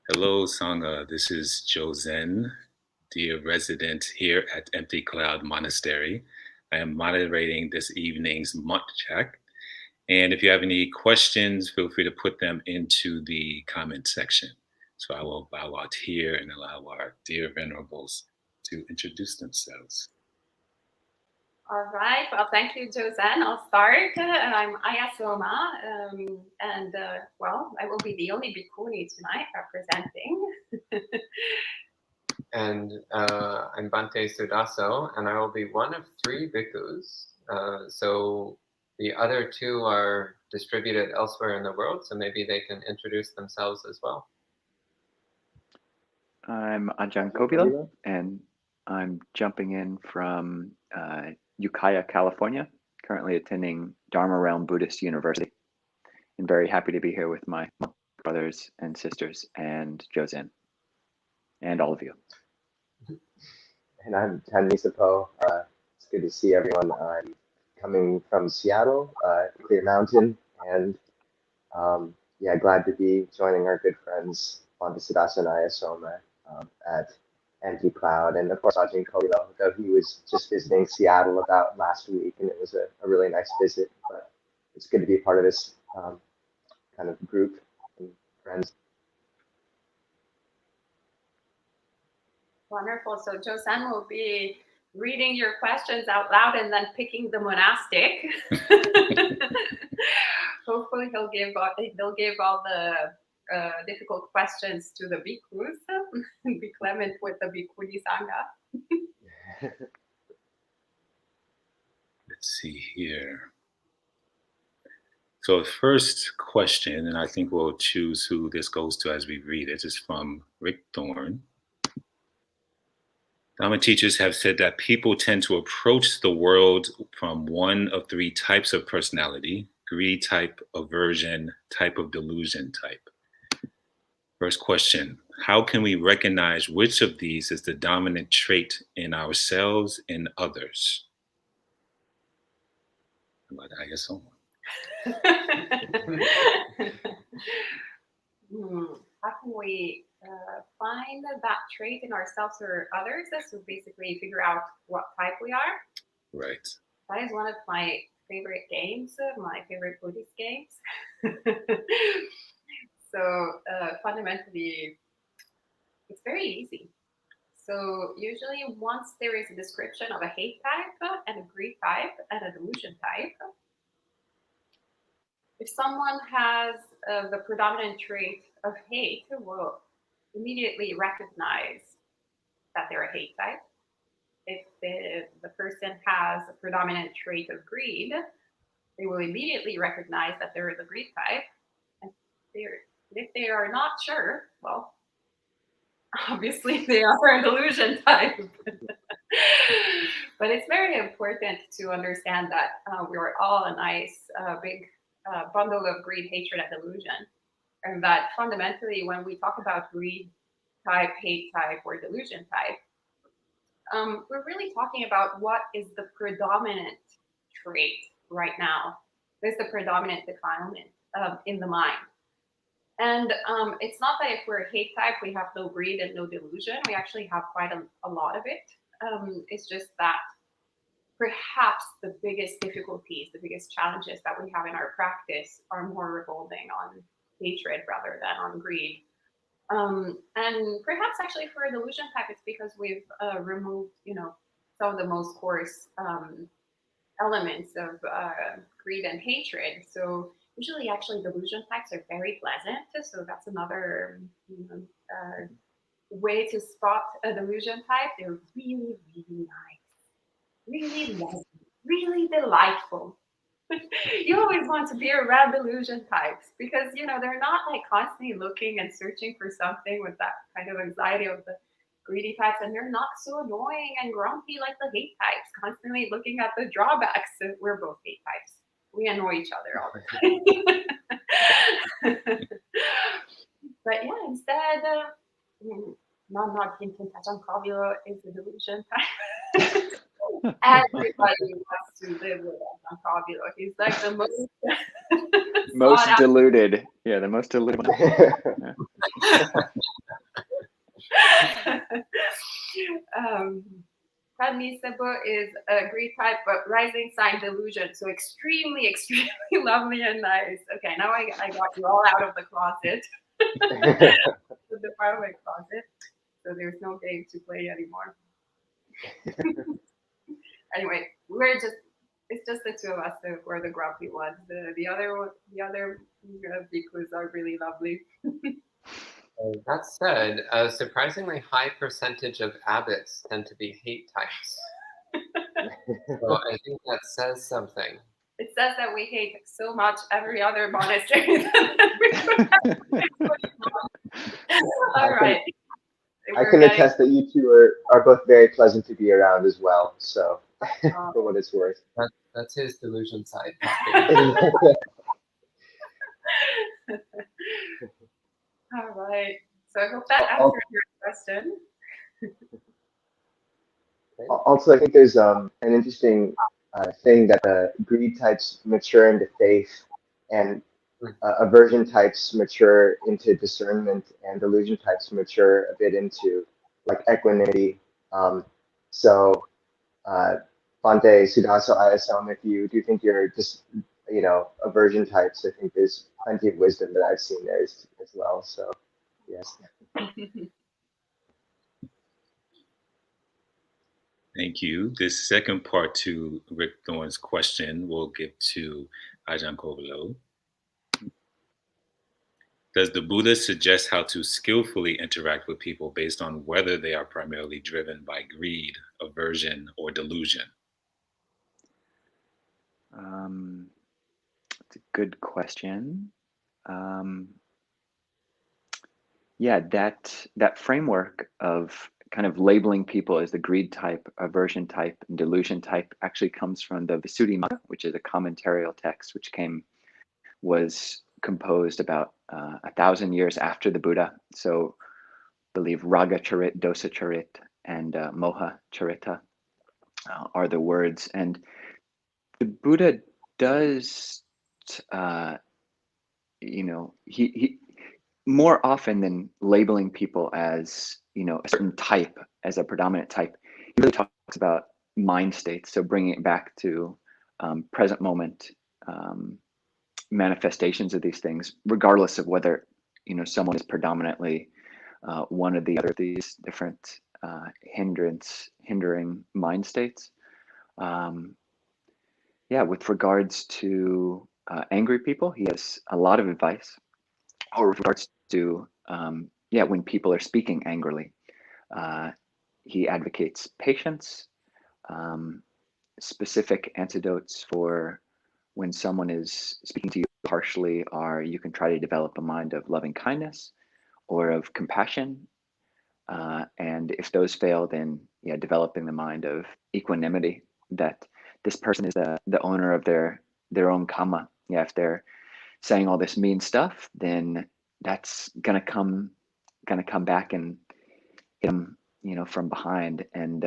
Hello, Sangha. This is Josen, dear resident here at Empty Cloud Monastery. I am moderating this evening's month check. And if you have any questions, feel free to put them into the comment section. So I will bow out here and allow our dear venerables to introduce themselves. All right. Well, thank you, Josen. I'll start. I'm Ayasoma, and I will be the only bhikkhuni tonight representing. And I'm Bhante Sudaso, and I will be one of 3 bhikkhus. So the other 2 are distributed elsewhere in the world, so maybe they can introduce themselves as well. I'm Ajahn Kobila, and I'm jumping in from Ukiah, California, currently attending Dharma Realm Buddhist University, and very happy to be here with my brothers and sisters and Josen, and all of you. And I'm Tan Misapo. It's good to see everyone. I'm coming from Seattle, Clear Mountain, and glad to be joining our good friends Bhante Siddhasa and Ayasoma at Empty Cloud, and of course Ajahn Kobila, though he was just visiting Seattle about last week, and it was a really nice visit. But it's good to be part of this kind of group and friends. Wonderful. So Josen will be reading your questions out loud and then picking the monastic. Hopefully they'll give all the difficult questions to the bhikkhus and be clement with the bhikkhuni Sangha. Let's see here. So the first question, and I think we'll choose who this goes to as we read it, is from Rick Thorne. Dhamma teachers have said that people tend to approach the world from one of 3 types of personality: greed type, aversion type, of delusion type. First question: how can we recognize which of these is the dominant trait in ourselves and others? How about Ayasoma? How can we find that trait in ourselves or others? So basically figure out what type we are. Right. That is one of my favorite games, my favorite Buddhist games. So fundamentally, it's very easy. So usually once there is a description of a hate type and a greed type and a delusion type, if someone has the predominant trait of hate, will immediately recognize that they're a hate type. If the person has a predominant trait of greed, they will immediately recognize that they're the greed type. And if they are not sure, well, obviously they are a delusion type. But it's very important to understand that we are all a nice big bundle of greed, hatred, and delusion. And that fundamentally, when we talk about greed type, hate type, or delusion type, we're really talking about what is the predominant trait right now. There's the predominant defilement in the mind. And it's not that if we're a hate type, we have no greed and no delusion. We actually have quite a lot of it. It's just that perhaps the biggest difficulties, the biggest challenges that we have in our practice are more revolving on hatred rather than on greed. And perhaps actually for a delusion type, it's because we've removed, some of the most coarse elements of greed and hatred. So usually actually delusion types are very pleasant. So that's another way to spot a delusion type. They're really, really nice, really lovely, really delightful. You always want to be around delusion types because, they're not like constantly looking and searching for something with that kind of anxiety of the greedy types, and they're not so annoying and grumpy like the hate types, constantly looking at the drawbacks. So we're both hate types. We annoy each other all the time. But yeah, instead, not thinking Ajahn Kobila is a delusion type. Everybody wants to live with Ajahn Kobila. He's like the most deluded. Yeah, the most deluded. Padmisabo is a greed type, but rising sign delusion. So extremely, extremely lovely and nice. Okay, now I got you all out of the closet. The part of my closet. So there's no game to play anymore. Anyway, it's just the two of us who are the grumpy ones. The other bhikkhus are really lovely. That said, a surprisingly high percentage of abbots tend to be hate types. So I think that says something. It says that we hate so much every other monastery. All right. I can attest that you two are both very pleasant to be around as well. So, for what it's worth. That's his delusion side talking. All right. So I hope that answered your question. Also, I think there's an interesting thing that greed types mature into faith, and aversion types mature into discernment, and delusion types mature a bit into like equanimity. So, Bhante, Sudaso, Ayasam, if you do think you're just, aversion types, I think there's plenty of wisdom that I've seen there as well. So, yes. Thank you. This second part to Rick Thorne's question we'll give to Ajahn Kovalo. Does the Buddha suggest how to skillfully interact with people based on whether they are primarily driven by greed, aversion, or delusion? It's a good question. Yeah, that framework of kind of labeling people as the greed type, aversion type, and delusion type actually comes from the Visuddhimagga, which is a commentarial text which was composed about 1,000 years after the Buddha. So I believe Raga Charit, Dosa Charit, and Moha Charita are the words. And the Buddha does, he more often than labeling people as, a certain type as a predominant type, he really talks about mind states. So bringing it back to present moment manifestations of these things, regardless of whether, someone is predominantly one or the other of these different hindering mind states. With regards to angry people, he has a lot of advice. Or with regards to, when people are speaking angrily, he advocates patience, specific antidotes for when someone is speaking to you harshly are you can try to develop a mind of loving kindness or of compassion. And if those fail, then developing the mind of equanimity, that this person is the owner of their own karma. If they're saying all this mean stuff, then that's gonna come back and hit them, from behind. And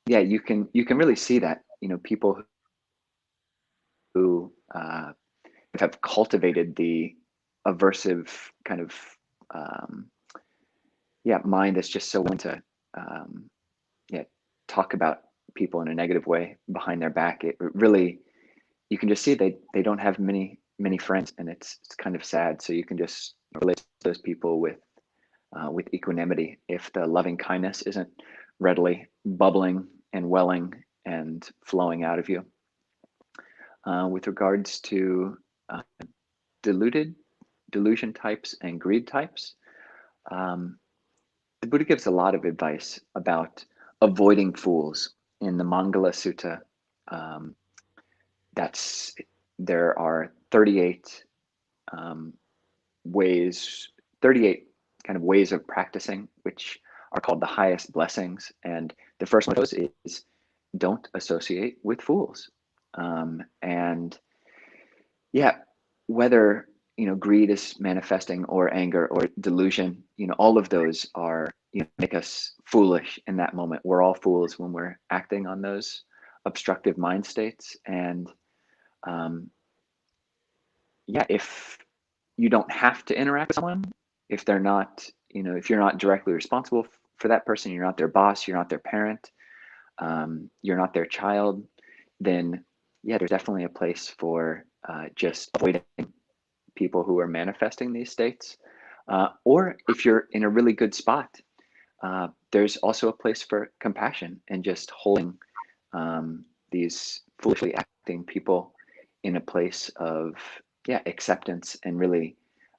you can really see that, people who have cultivated the aversive kind of mind that's just so willing to talk about people in a negative way behind their back. It really, you can just see they don't have many friends, and it's kind of sad. So you can just relate to those people with equanimity if the loving kindness isn't readily bubbling and welling and flowing out of you. With regards to delusion types and greed types, the Buddha gives a lot of advice about avoiding fools. In the Mangala Sutta, there are 38 38 kind of ways of practicing, which are called the highest blessings. And the first one of those is don't associate with fools. And whether greed is manifesting or anger or delusion, all of those are make us foolish in that moment. We're all fools when we're acting on those obstructive mind states. And if you don't have to interact with someone, if they're not if you're not directly responsible for that person, you're not their boss, you're not their parent, you're not their child, then yeah, there's definitely a place for just avoiding people who are manifesting these states. Or if you're in a really good spot, there's also a place for compassion and just holding these foolishly acting people in a place of acceptance and really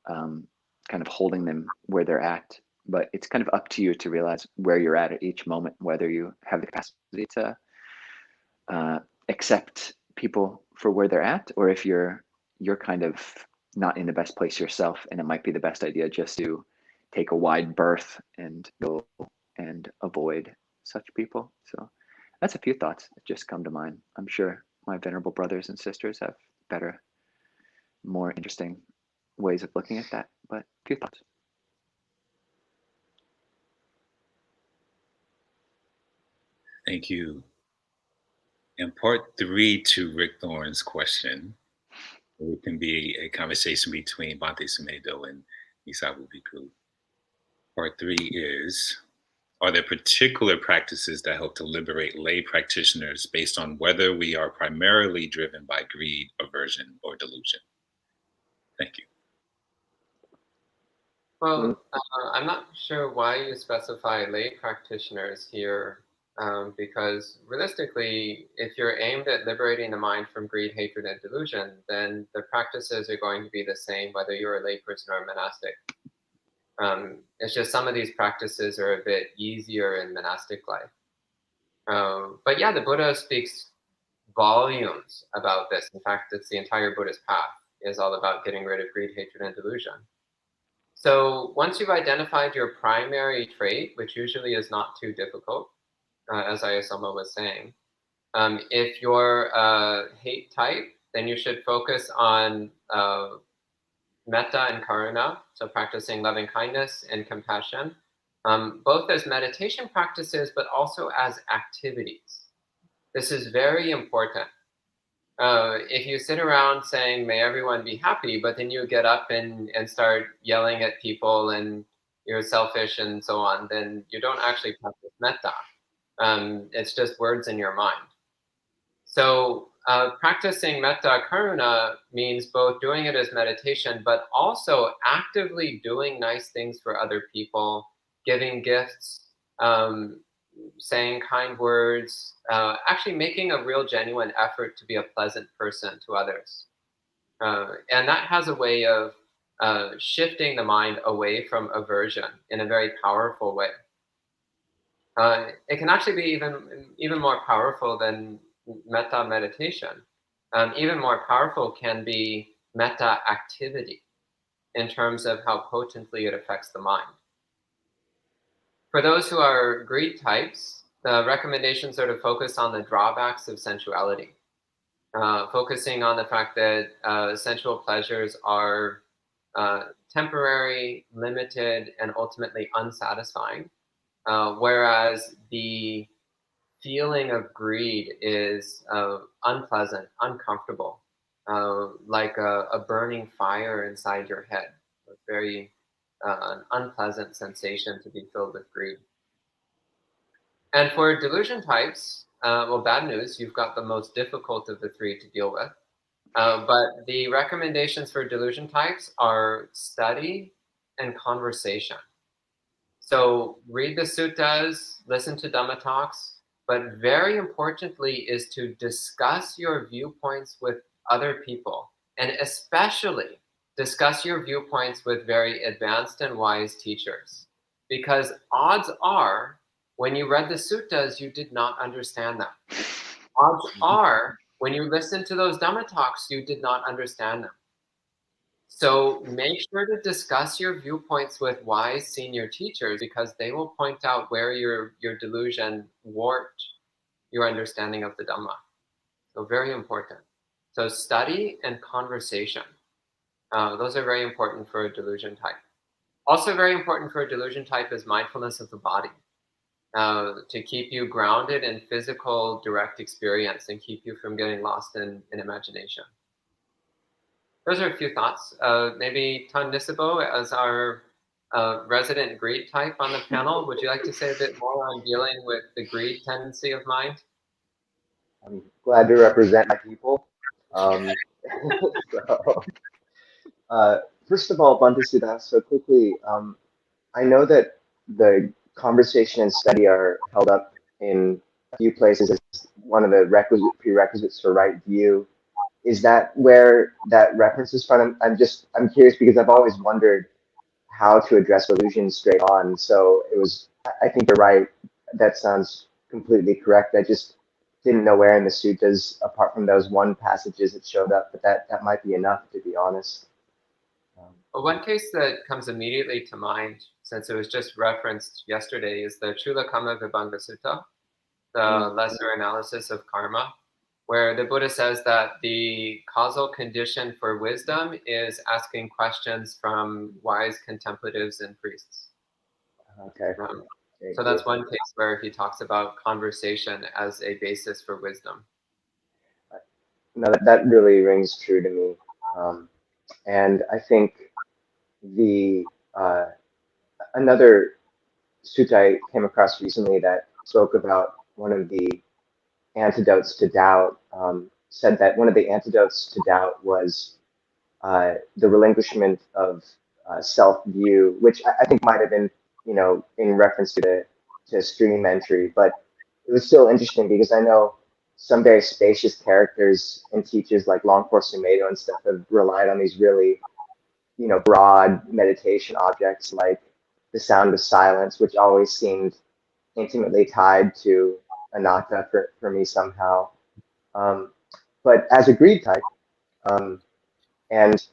kind of holding them where they're at. But it's kind of up to you to realize where you're at each moment, whether you have the capacity to accept people for where they're at, or if you're kind of not in the best place yourself, and it might be the best idea just to take a wide berth and go and avoid such people. So that's a few thoughts that just come to mind. I'm sure my venerable brothers and sisters have better, more interesting ways of looking at that, but a few thoughts. Thank you. In part 3 to Rick Thorne's question, it can be a conversation between Bhante Sumedho and Isabu Bhikkhu. Part 3 is, are there particular practices that help to liberate lay practitioners based on whether we are primarily driven by greed, aversion, or delusion? Thank you. Well, I'm not sure why you specify lay practitioners here, because realistically, if you're aimed at liberating the mind from greed, hatred, and delusion, then the practices are going to be the same whether you're a layperson or a monastic. It's just some of these practices are a bit easier in monastic life. But yeah, the Buddha speaks volumes about this. In fact, it's the entire Buddhist path is all about getting rid of greed, hatred, and delusion. So once you've identified your primary trait, which usually is not too difficult, as Ayasoma was saying, if you're a hate type, then you should focus on metta and karuna, so practicing loving kindness and compassion, both as meditation practices, but also as activities. This is very important. If you sit around saying, may everyone be happy, but then you get up and start yelling at people and you're selfish and so on, then you don't actually practice metta. It's just words in your mind. So practicing metta karuna means both doing it as meditation, but also actively doing nice things for other people, giving gifts, saying kind words, actually making a real genuine effort to be a pleasant person to others. And that has a way of shifting the mind away from aversion in a very powerful way. It can actually be even more powerful than metta meditation. Even more powerful can be metta activity in terms of how potently it affects the mind. For those who are greed types, the recommendations are to focus on the drawbacks of sensuality, focusing on the fact that sensual pleasures are temporary, limited, and ultimately unsatisfying, whereas the feeling of greed is unpleasant, uncomfortable, like a burning fire inside your head. It's very an unpleasant sensation to be filled with greed. And for delusion types, well, bad news, you've got the most difficult of the three to deal with. But the recommendations for delusion types are study and conversation. So read the suttas, listen to Dhamma talks, but very importantly is to discuss your viewpoints with other people, and especially discuss your viewpoints with very advanced and wise teachers. Because odds are, when you read the suttas, you did not understand them. Odds are, when you listened to those Dhamma talks, you did not understand them. So make sure to discuss your viewpoints with wise senior teachers, because they will point out where your delusion warped your understanding of the Dhamma. So very important. So study and conversation. Those are very important for a delusion type. Also very important for a delusion type is mindfulness of the body, to keep you grounded in physical direct experience and keep you from getting lost in imagination. Those are a few thoughts. Maybe Tan Nisabo, as our resident greed type on the panel. Would you like to say a bit more on dealing with the greed tendency of mind? I'm glad to represent my people. So, first of all, Bhante Sudha, so quickly, I know that the conversation and study are held up in a few places as one of the prerequisites for right view. Is that where that reference is from? I'm curious because I've always wondered how to address illusion straight on. So I think you're right. That sounds completely correct. I just didn't know where in the suttas, apart from those one passages that showed up, but that might be enough, to be honest. Well, one case that comes immediately to mind, since it was just referenced yesterday, is the Chulakama Vibhanga Sutta, the lesser analysis of karma, where the Buddha says that the causal condition for wisdom is asking questions from wise contemplatives and priests. Okay. So that's one case where he talks about conversation as a basis for wisdom. No, that really rings true to me. And I think another sutta I came across recently that spoke about one of the antidotes to doubt, said that one of the antidotes to doubt was the relinquishment of self-view, which I think might have been, in reference to stream entry, but it was still interesting because I know some very spacious characters and teachers like Longfor Sumedho and stuff have relied on these really, broad meditation objects like the sound of silence, which always seemed intimately tied to anatta for me somehow. But as a greed type, and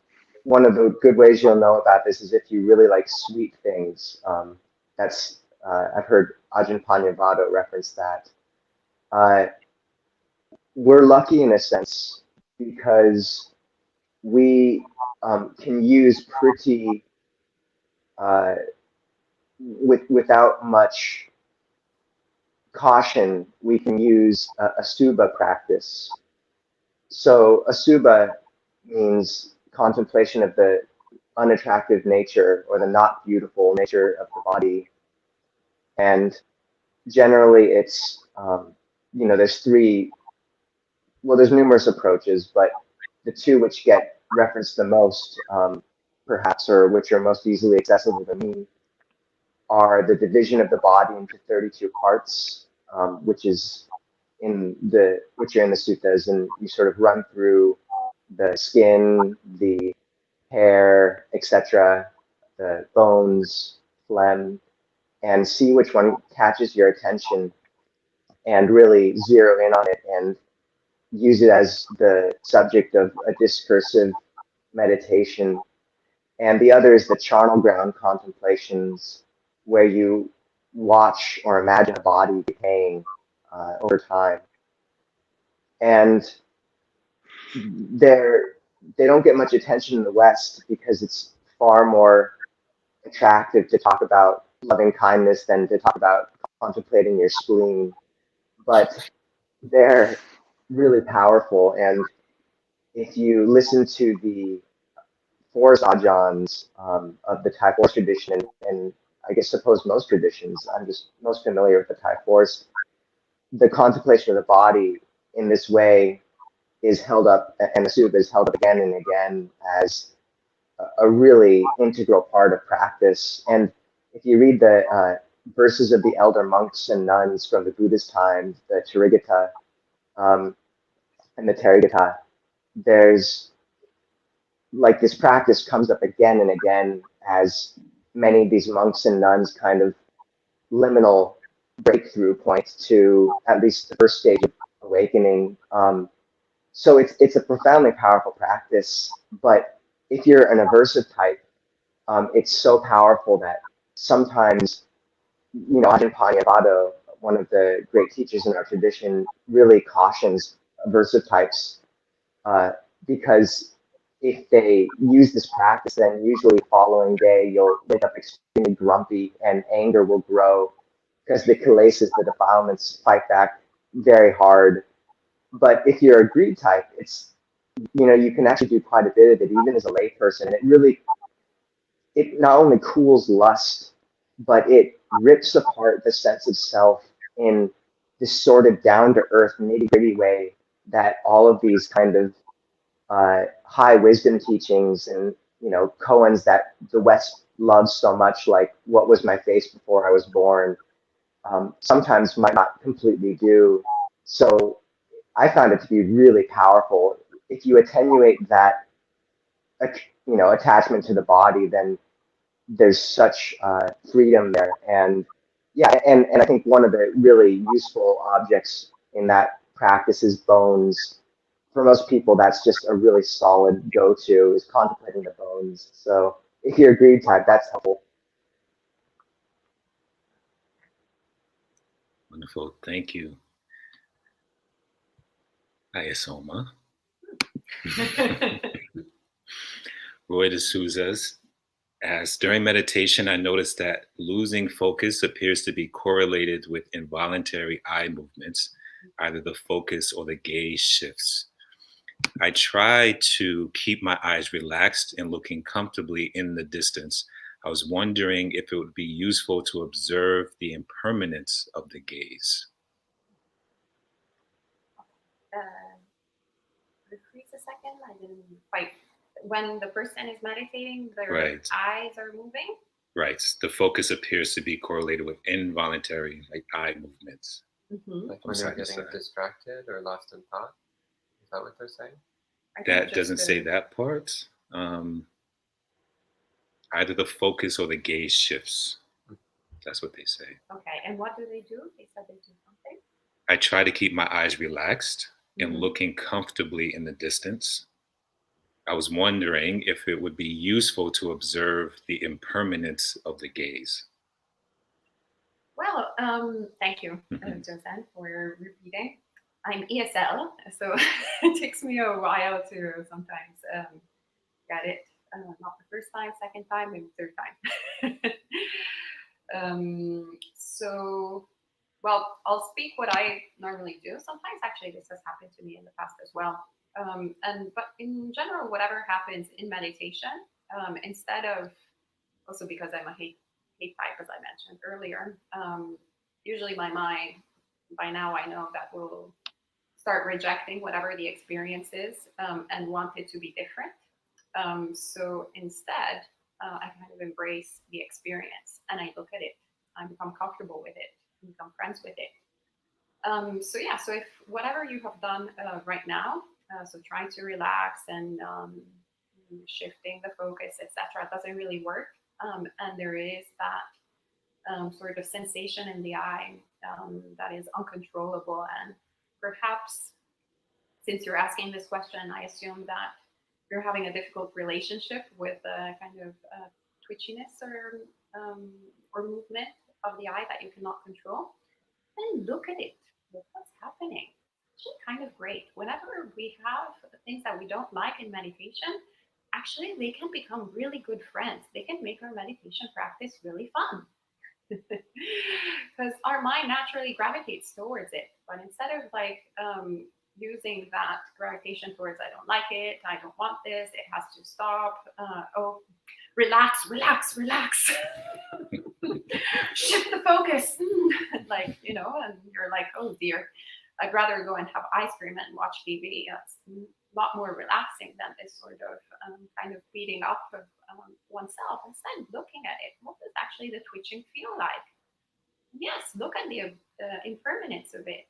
one of the good ways you'll know about this is if you really like sweet things. I've heard Ajahn Panyavado reference that. We're lucky in a sense because we can use pretty without much caution. We can use a subha practice. So asubha means contemplation of the unattractive nature or the not beautiful nature of the body. And generally it's, there's numerous approaches, but the two which get referenced the most, perhaps, or which are most easily accessible to me, are the division of the body into 32 parts, which are in the suttas, and you sort of run through the skin, the hair, etc., the bones, phlegm, and see which one catches your attention and really zero in on it and use it as the subject of a discursive meditation. And the other is the charnel ground contemplations, where you watch or imagine a body decaying over time. And they don't get much attention in the West because it's far more attractive to talk about loving kindness than to talk about contemplating your spleen. But they're really powerful. And if you listen to the forest ajahns of the Thai forest tradition, and I guess suppose most traditions, I'm just most familiar with the Thai forest, the contemplation of the body in this way is held up, and the sutta is held up again and again as a really integral part of practice. And if you read the verses of the elder monks and nuns from the Buddhist times, the Therigatha and the Therigatha, there's like this practice comes up again and again as many of these monks and nuns kind of liminal breakthrough points to at least the first stage of awakening. So it's a profoundly powerful practice, but if you're an aversive type, it's so powerful that sometimes, Ajahn Panyavado, one of the great teachers in our tradition, really cautions aversive types because if they use this practice, then usually the following day you'll wake up extremely grumpy and anger will grow because the kilesas, the defilements, fight back very hard. But if you're a greed type, it's, you can actually do quite a bit of it even as a layperson. And it really it not only cools lust, but it rips apart the sense of self in this sort of down to earth, nitty gritty way that all of these kind of high wisdom teachings and koans that the West loves so much, like what was my face before I was born, sometimes might not completely do. So I found it to be really powerful. If you attenuate that, attachment to the body, then there's such freedom there. And yeah, and I think one of the really useful objects in that practice is bones. For most people, that's just a really solid go-to, is contemplating the bones. So if you're a greed type, that's helpful. Wonderful. Thank you. Ayasoma. Roy de Souza's asks, during meditation, I noticed that losing focus appears to be correlated with involuntary eye movements. Either the focus or the gaze shifts. I try to keep my eyes relaxed and looking comfortably in the distance. I was wondering if it would be useful to observe the impermanence of the gaze. Rephrase a second. I didn't quite. When the person is meditating, their Right. eyes are moving. Right. The focus appears to be correlated with involuntary, like eye movements. Mm-hmm. Like when you're getting distracted or lost in thought? Is that what they're saying? That doesn't say that part. Either the focus or the gaze shifts. That's what they say. Okay, and what do? They said they do something. I try to keep my eyes relaxed and looking comfortably in the distance. I was wondering if it would be useful to observe the impermanence of the gaze. Well, thank you, Josen, for repeating. I'm ESL, so it takes me a while to sometimes get it. Not the first time, second time, maybe third time. Well, I'll speak what I normally do. Sometimes, actually, this has happened to me in the past as well. But in general, whatever happens in meditation, instead of, also because I'm a hate type, as I mentioned earlier, usually my mind, by now I know that will start rejecting whatever the experience is and want it to be different. So instead, I kind of embrace the experience and I look at it. I become comfortable with it, become friends with it. So if whatever you have done right now, so trying to relax and shifting the focus, etc., doesn't really work, and there is that sort of sensation in the eye that is uncontrollable, and perhaps, since you're asking this question, I assume that you're having a difficult relationship with a kind of twitchiness or movement of the eye that you cannot control, then look at it. Look what's happening. It's actually kind of great. Whenever we have things that we don't like in meditation, actually they can become really good friends. They can make our meditation practice really fun. Because our mind naturally gravitates towards it. But instead of using that gravitation towards, I don't like it, I don't want this, it has to stop, relax. Shift the focus. And you're like, oh dear, I'd rather go and have ice cream and watch TV. That's a lot more relaxing than this sort of kind of beating up of oneself. Instead, looking at it, what does actually the twitching feel like? Yes, look at the impermanence of it.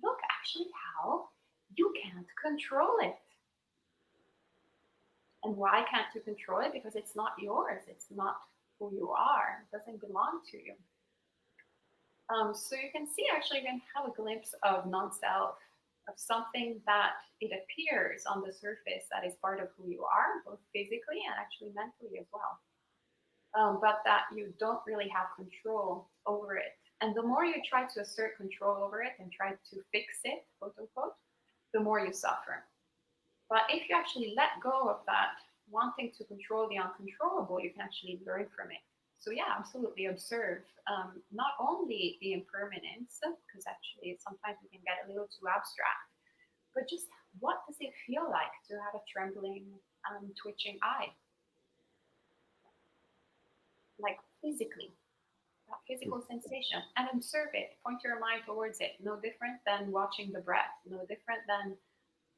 Look actually how you can't control it. And why can't you control it? Because it's not yours. It's not who you are. It doesn't belong to you. So you can see, actually, you can have a glimpse of non-self, of something that it appears on the surface that is part of who you are, both physically and actually mentally as well. But that you don't really have control over it. And the more you try to assert control over it and try to fix it, quote unquote, the more you suffer. But if you actually let go of that wanting to control the uncontrollable, you can actually learn from it. So yeah, absolutely observe not only the impermanence, because actually sometimes we can get a little too abstract, but just what does it feel like to have a trembling, twitching eye? like physically, that physical sensation, and observe it. Point your mind towards it. No different than watching the breath. No different than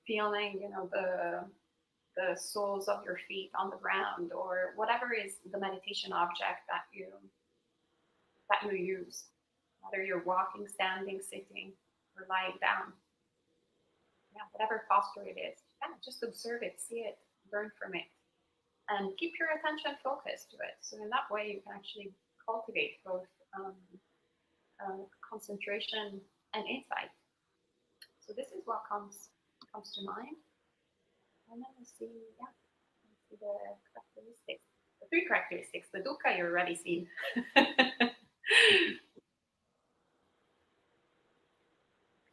feeling, the soles of your feet on the ground, or whatever is the meditation object that you use, whether you're walking, standing, sitting, or lying down. Yeah, whatever posture it is. Yeah, just observe it, see it, learn from it, and keep your attention focused to it. So in that way, you can actually cultivate both concentration and insight. So this is what comes to mind. And then we see, yeah, we see the characteristics. The three characteristics. The dukkha you're already seen.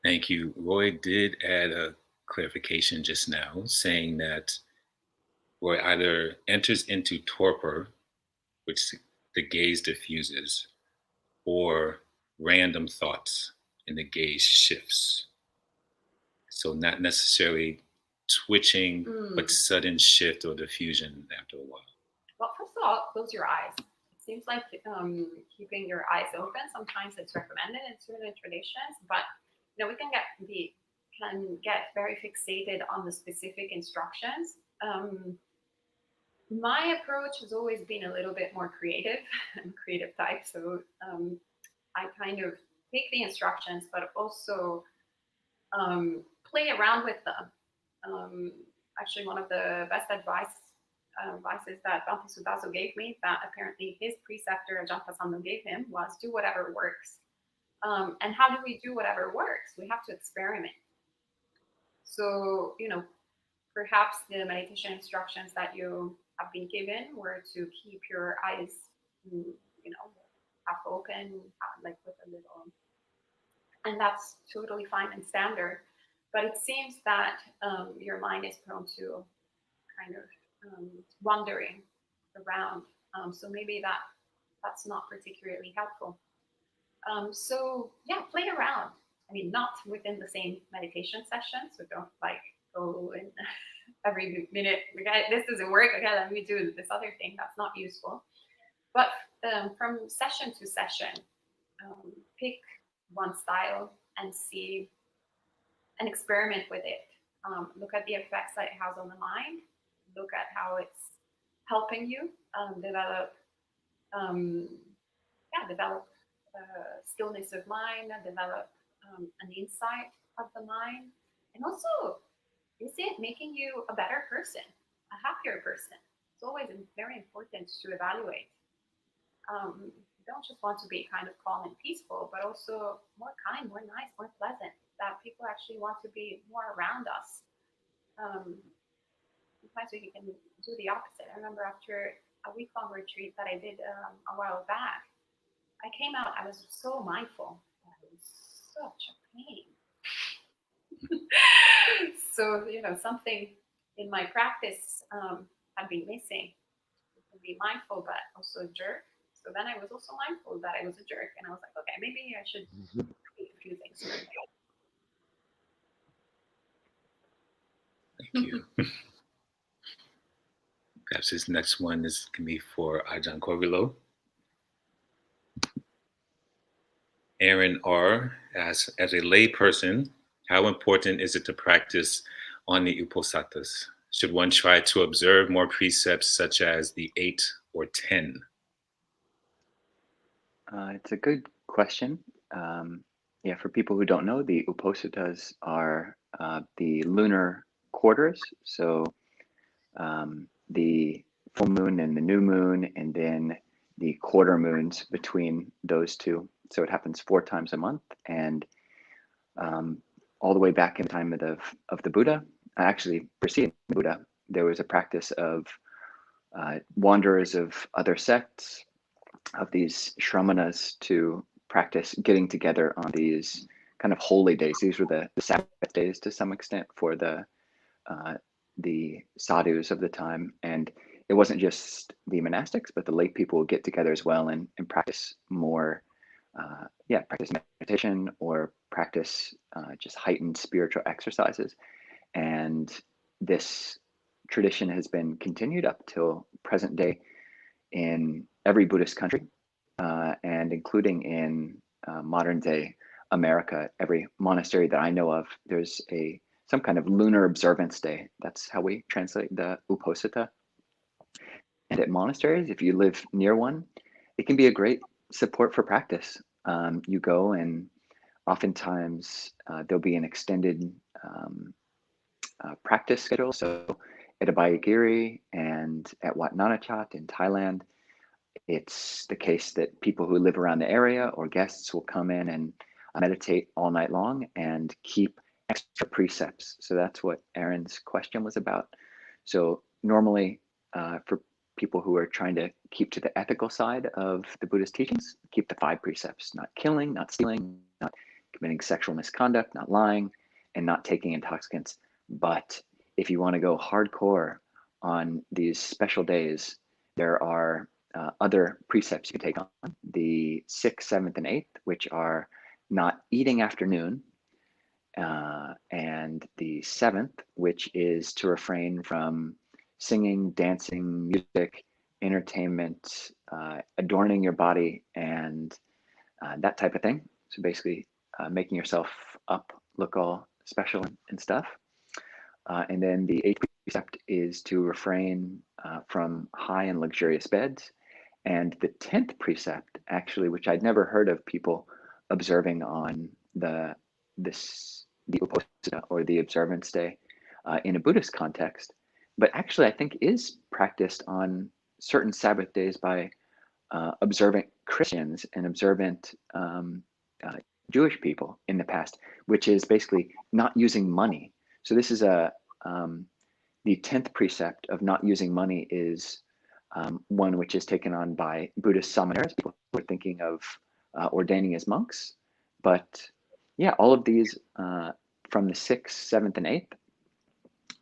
Thank you. Roy did add a clarification just now, saying that Roy either enters into torpor, which the gaze diffuses, or random thoughts and the gaze shifts. So not necessarily twitching, but sudden shift or diffusion after a while. Well, first of all, close your eyes. It seems like keeping your eyes open. Sometimes it's recommended in certain traditions, but we can get very fixated on the specific instructions. My approach has always been a little bit more creative and creative type. So I kind of take the instructions, but also play around with them. Actually, one of the best advices that Bhante Sudaso gave me, that apparently his preceptor Ajahn Sando gave him, was do whatever works. And how do we do whatever works? We have to experiment. So, perhaps the meditation instructions that you have been given were to keep your eyes, half open, like with a little, and that's totally fine and standard. But it seems that your mind is prone to kind of wandering around. So maybe that's not particularly helpful. So yeah, play around. I mean, not within the same meditation session. So don't go in every minute. Okay, this doesn't work. Okay, let me do this other thing. That's not useful. But from session to session, pick one style and see and experiment with it. Look at the effects that it has on the mind. Look at how it's helping you develop stillness of mind, develop an insight of the mind. And also, is it making you a better person, a happier person? It's always very important to evaluate. You don't just want to be kind of calm and peaceful, but also more kind, more nice, more pleasant, that people actually want to be more around us. Sometimes we can do the opposite. I remember after a week-long retreat that I did a while back, I came out, I was so mindful. It was such a pain. So, something in my practice had been missing. To be mindful, but also a jerk. So then I was also mindful that I was a jerk. And I was like, okay, maybe I should tweak a few things. Thank you. Perhaps this next one can be for Ajahn Korilo. Aaron R. asks, as a lay person, how important is it to practice on the uposatthas? Should one try to observe more precepts such as the 8 or 10? It's a good question. For people who don't know, the uposatthas are the lunar quarters. So the full moon and the new moon, and then the quarter moons between those two. So it happens 4 times a month, and all the way back in the time of the Buddha, actually preceding the Buddha, there was a practice of wanderers of other sects, of these shramanas, to practice getting together on these kind of holy days. These were the Sabbath days to some extent for the sadhus of the time. And it wasn't just the monastics, but the lay people would get together as well and practice more, practice meditation or practice just heightened spiritual exercises. And this tradition has been continued up till present day. in every Buddhist country, and including in modern day America. Every monastery that I know of, there's some kind of lunar observance day. That's how we translate the Uposatha. And at monasteries, if you live near one, it can be a great support for practice. You go, and oftentimes there'll be an extended practice schedule. So at Abhayagiri and at Wat Nanachat in Thailand, it's the case that people who live around the area or guests will come in and meditate all night long and keep extra precepts. So that's what Aaron's question was about. So normally for people who are trying to keep to the ethical side of the Buddhist teachings, keep the 5 precepts: not killing, not stealing, not committing sexual misconduct, not lying, and not taking intoxicants. But if you want to go hardcore on these special days, there are other precepts you can take on: the 6th, 7th, and 8th, which are not eating after noon, and the 7th, which is to refrain from singing, dancing, music, entertainment, adorning your body, and that type of thing. So basically making yourself up, look all special and stuff. And then the 8th precept is to refrain from high and luxurious beds. And the 10th precept, actually, which I'd never heard of people observing on the Uposatha or the observance day in a Buddhist context, but actually I think is practiced on certain Sabbath days by observant Christians and observant Jewish people in the past, which is basically not using money. So this is the 10th precept of not using money is one which is taken on by Buddhist samaners, people who are thinking of ordaining as monks. But yeah, all of these from the 6th, 7th, and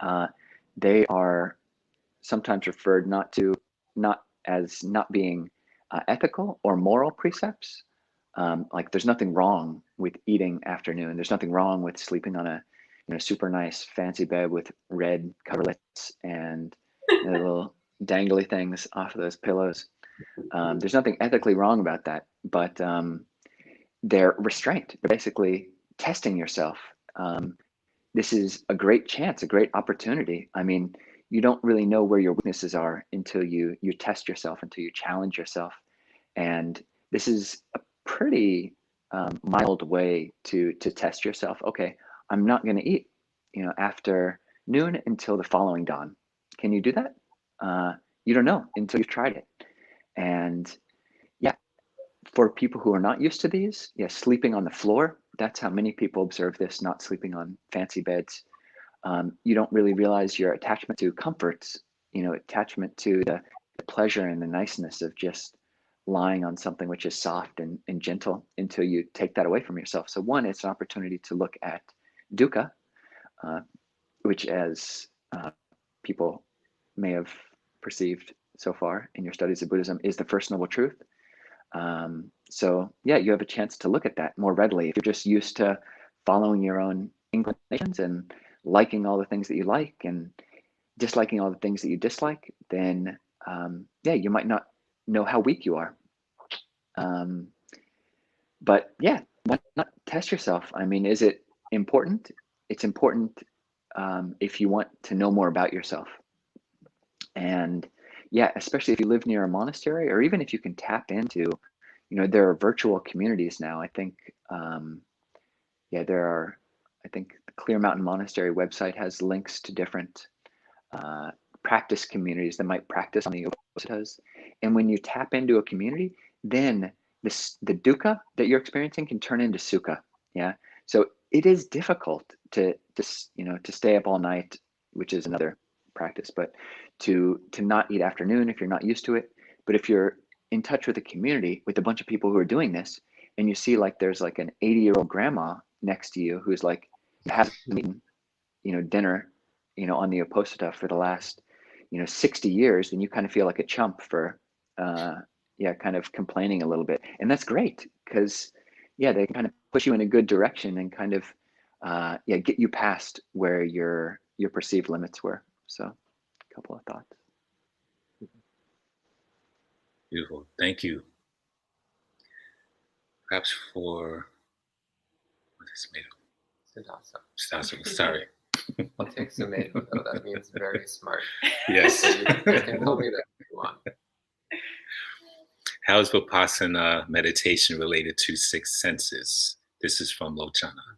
8th, they are sometimes referred not as not being ethical or moral precepts. Like there's nothing wrong with eating after noon. There's nothing wrong with sleeping on a super nice fancy bed with red coverlets and little dangly things off of those pillows. There's nothing ethically wrong about that, but they're restraint. They're basically testing yourself. This is a great chance, a great opportunity. I mean, you don't really know where your weaknesses are until you test yourself, until you challenge yourself. And this is a pretty mild way to test yourself. Okay, I'm not going to eat, after noon until the following dawn. Can you do that? You don't know until you've tried it. And yeah, for people who are not used to these, sleeping on the floor, that's how many people observe this, not sleeping on fancy beds. You don't really realize your attachment to comforts, attachment to the pleasure and the niceness of just lying on something which is soft and gentle until you take that away from yourself. So one, it's an opportunity to look at dukkha, which as people may have perceived so far in your studies of Buddhism is the first noble truth. So yeah, you have a chance to look at that more readily. If you're just used to following your own inclinations and liking all the things that you like and disliking all the things that you dislike, then you might not know how weak you are. But yeah, why not test yourself? I mean, is it important? It's important if you want to know more about yourself. And yeah, especially if you live near a monastery, or even if you can tap into, there are virtual communities now. I think, there are, I think the Clear Mountain Monastery website has links to different practice communities that might practice on the Upasathas. And when you tap into a community, then the dukkha that you're experiencing can turn into sukha. Yeah. So it is difficult to stay up all night, which is another practice, but to not eat after noon if you're not used to it. But if you're in touch with a community with a bunch of people who are doing this, and you see like there's like an 80-year-old grandma next to you who's like hasn't eaten, dinner, on the Uposatha for the last 60 years, then you kind of feel like a chump for kind of complaining a little bit. And that's great because they kind of push you in a good direction and kind of get you past where your perceived limits were. So a couple of thoughts. Beautiful. Thank you. Perhaps for what is made of? Siddhasa. Sorry. I'll take Sumedho, though. That means very smart. Yes. So you can call me that if you want. How is Vipassana meditation related to six senses? This is from Lochana.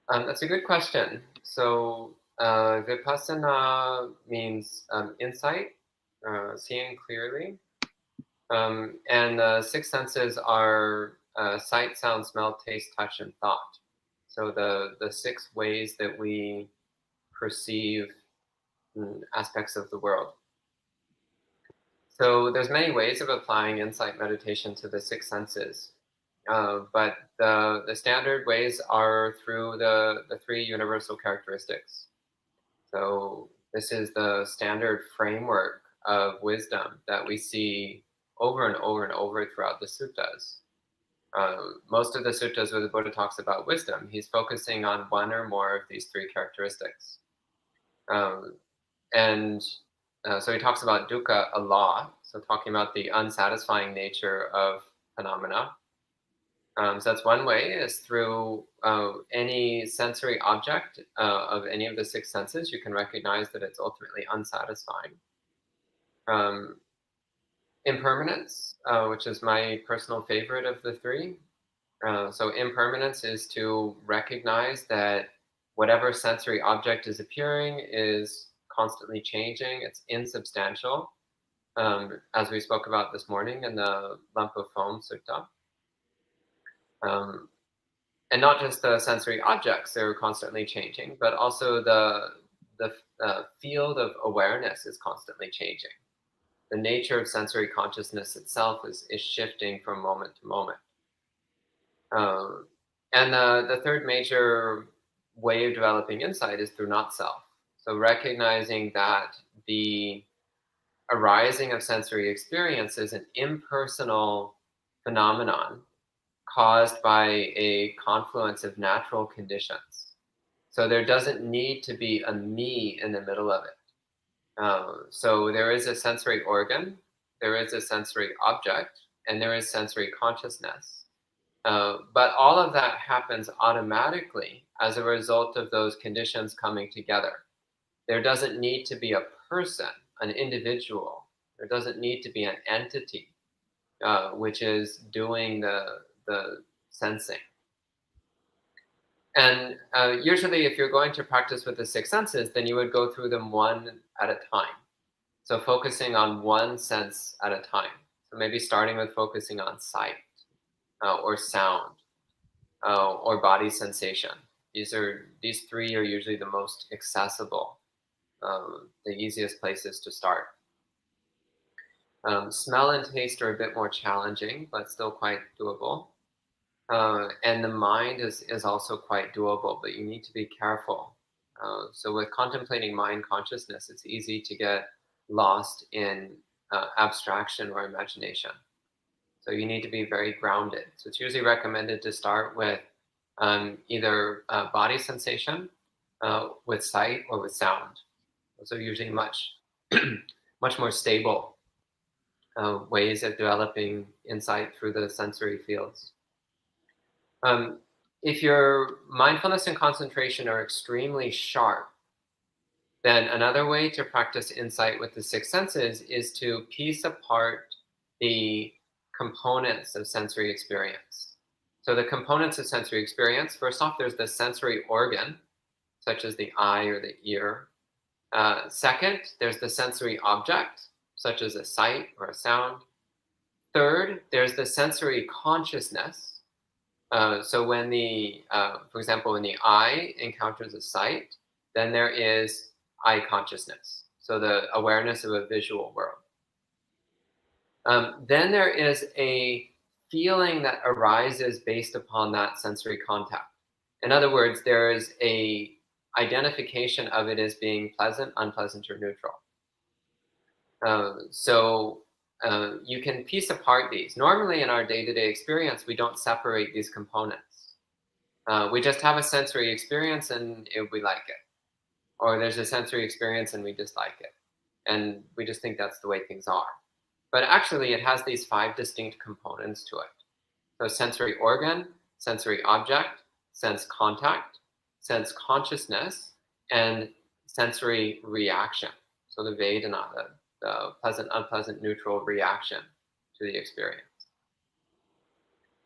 That's a good question. So Vipassana means insight, seeing clearly. And the six senses are sight, sound, smell, taste, touch, and thought. So the six ways that we perceive aspects of the world. So there's many ways of applying insight meditation to the six senses. But the standard ways are through the three universal characteristics. So this is the standard framework of wisdom that we see over and over and over throughout the suttas. Most of the suttas where the Buddha talks about wisdom, he's focusing on one or more of these three characteristics. So he talks about dukkha a lot, so talking about the unsatisfying nature of phenomena. So that's one way, is through any sensory object of any of the six senses, you can recognize that it's ultimately unsatisfying. Impermanence, which is my personal favorite of the three. So impermanence is to recognize that whatever sensory object is appearing is constantly changing, it's insubstantial, as we spoke about this morning in the lump of foam sutta. And not just the sensory objects, they're constantly changing, but also the field of awareness is constantly changing. The nature of sensory consciousness itself is shifting from moment to moment. And the third major way of developing insight is through not self. So recognizing that the arising of sensory experience is an impersonal phenomenon caused by a confluence of natural conditions. So there doesn't need to be a me in the middle of it. So there is a sensory organ, there is a sensory object, and there is sensory consciousness. But all of that happens automatically as a result of those conditions coming together. There doesn't need to be a person, an individual. There doesn't need to be an entity, which is doing the sensing. And usually if you're going to practice with the six senses, then you would go through them one at a time. So focusing on one sense at a time. So maybe starting with focusing on sight or sound or body sensation. These three are usually the most accessible, the easiest places to start. Smell and taste are a bit more challenging, but still quite doable. And the mind is also quite doable, but you need to be careful. So with contemplating mind consciousness, it's easy to get lost in abstraction or imagination. So you need to be very grounded. So it's usually recommended to start with either body sensation, with sight, or with sound. Those are usually much more stable ways of developing insight through the sensory fields. If your mindfulness and concentration are extremely sharp, then another way to practice insight with the six senses is to piece apart the components of sensory experience. So the components of sensory experience, first off, there's the sensory organ, such as the eye or the ear. Second, there's the sensory object, such as a sight or a sound. Third, there's the sensory consciousness. So when for example, when the eye encounters a sight, then there is eye consciousness. So the awareness of a visual world. Then there is a feeling that arises based upon that sensory contact. In other words, there is a identification of it as being pleasant, unpleasant, or neutral. So you can piece apart these. Normally in our day-to-day experience, we don't separate these components. We just have a sensory experience and we like it. Or there's a sensory experience and we dislike it. And we just think that's the way things are. But actually, it has these 5 distinct components to it. So sensory organ, sensory object, sense contact, sense consciousness, and sensory reaction. So the Vedana, the pleasant, unpleasant, neutral reaction to the experience.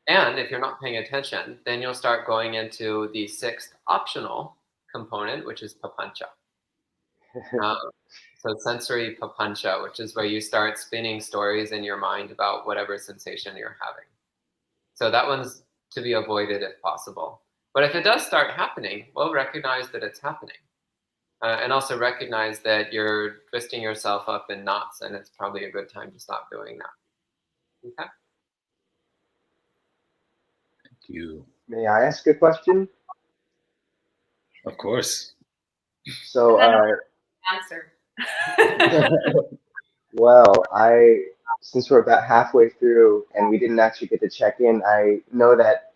And if you're not paying attention, then you'll start going into the 6th optional component, which is papancha. So sensory papancha, which is where you start spinning stories in your mind about whatever sensation you're having. So that one's to be avoided if possible. But if it does start happening, well, recognize that it's happening. And also recognize that you're twisting yourself up in knots, and it's probably a good time to stop doing that. Okay? Thank you. May I ask a question? Of course. So, Answer. well, since we're about halfway through and we didn't actually get to check in, I know that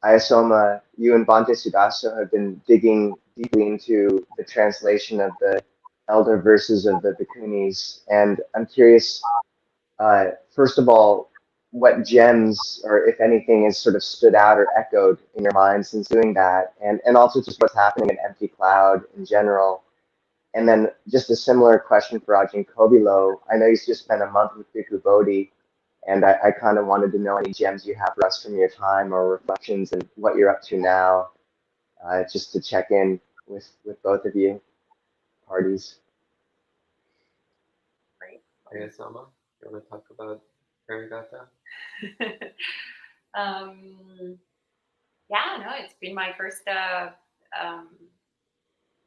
Ayasoma, you and Bhante Sudaso have been digging deeply into the translation of the elder verses of the Bhikkhunis, and I'm curious, first of all, what gems, or if anything, has sort of stood out or echoed in your mind since doing that, and also just what's happening in Empty Cloud in general. And then just a similar question for Ajahn Kobilo. I know you just spent a month with Bhikkhu Bodhi, and I kind of wanted to know any gems you have for us from your time or reflections and what you're up to now, just to check in with both of you parties. Great. Ayasoma, you want to talk about Parigata? Yeah, no, it's been my first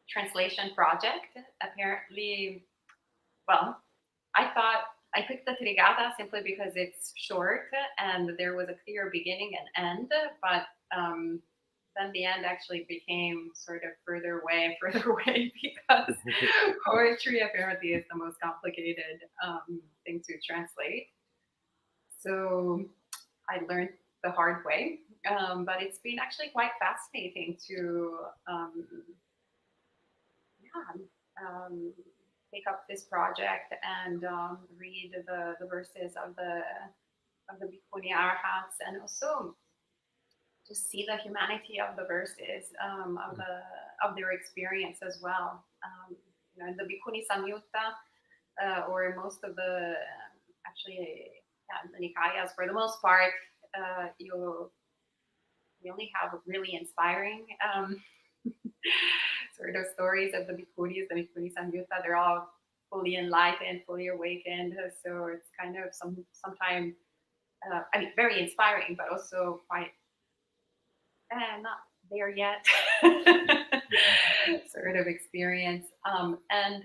translation project. Apparently, well, I thought I picked the Trigata simply because it's short and there was a clear beginning and end, but then the end actually became sort of further away because poetry apparently is the most complicated thing to translate. So I learned the hard way, but it's been actually quite fascinating to take up this project and read the verses of the Bhikkhuni Arhats, and also just see the humanity of the verses, of their experience as well. In the Bhikkhuni Samyutta, or most of the the Nikayas, for the most part, you only have really inspiring sort of stories of the Bhikkhunis, the Bhikkhuni Samyutta. They're all fully enlightened, fully awakened. So it's kind of sometimes, very inspiring, but also quite not there yet sort of experience. And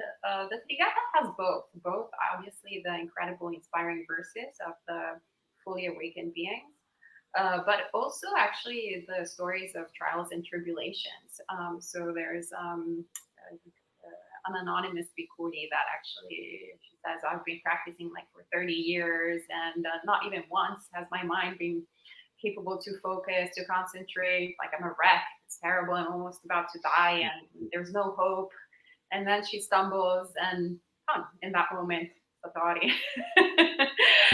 the Trigata has both obviously the incredible inspiring verses of the fully awakened beings, but also actually the stories of trials and tribulations. So there's an anonymous bhikkhuni that actually, she says, I've been practicing like for 30 years, and not even once has my mind been capable to focus, to concentrate. Like, I'm a wreck, it's terrible, I'm almost about to die, and there's no hope. And then she stumbles, and in that moment, Satori,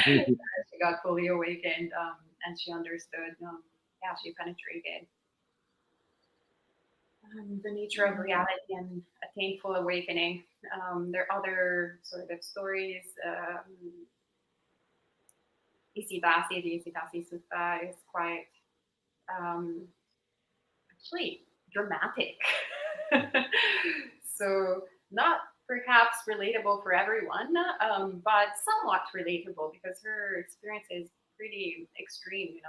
she got fully awakened, and she understood. She penetrated the nature of reality and attained full awakening. There are other sort of stories. Isidasi, the Isidasi Sutta is quite actually dramatic. So not perhaps relatable for everyone, but somewhat relatable, because her experience is pretty extreme,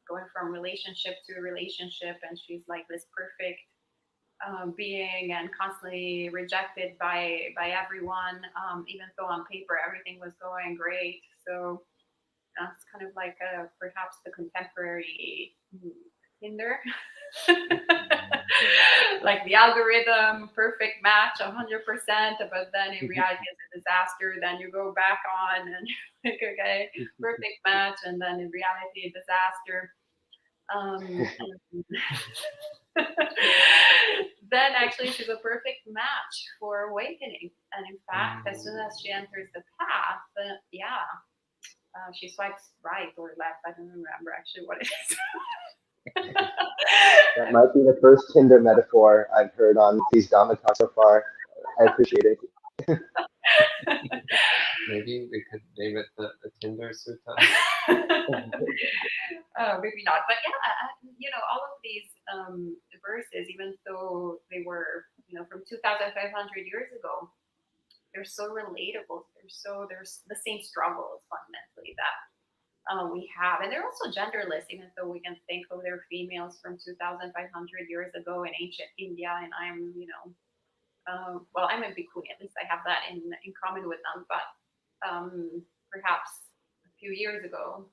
going from relationship to relationship, and she's like this perfect being and constantly rejected by everyone, even though on paper everything was going great. So it's kind of like perhaps the contemporary Tinder. Like the algorithm, perfect match, 100%, but then in reality it's a disaster. Then you go back on and you're like, okay, perfect match, and then in reality a disaster. Then actually she's a perfect match for awakening. And in fact, as soon as she enters the path, she swipes right or left. I don't remember actually what it is. That might be the first Tinder metaphor I've heard on these Dhamma talks so far. I appreciate it. Maybe we could name it the Tinder Sutta. Maybe not, but yeah, all of these verses, even though they were, from 2,500 years ago, they're so relatable. There's the same struggles fundamentally that we have, and they're also genderless, even though we can think, oh, they're females from 2,500 years ago in ancient India, and I'm, well, I'm a bhikkhuni, at least I have that in common with them, but perhaps a few years ago,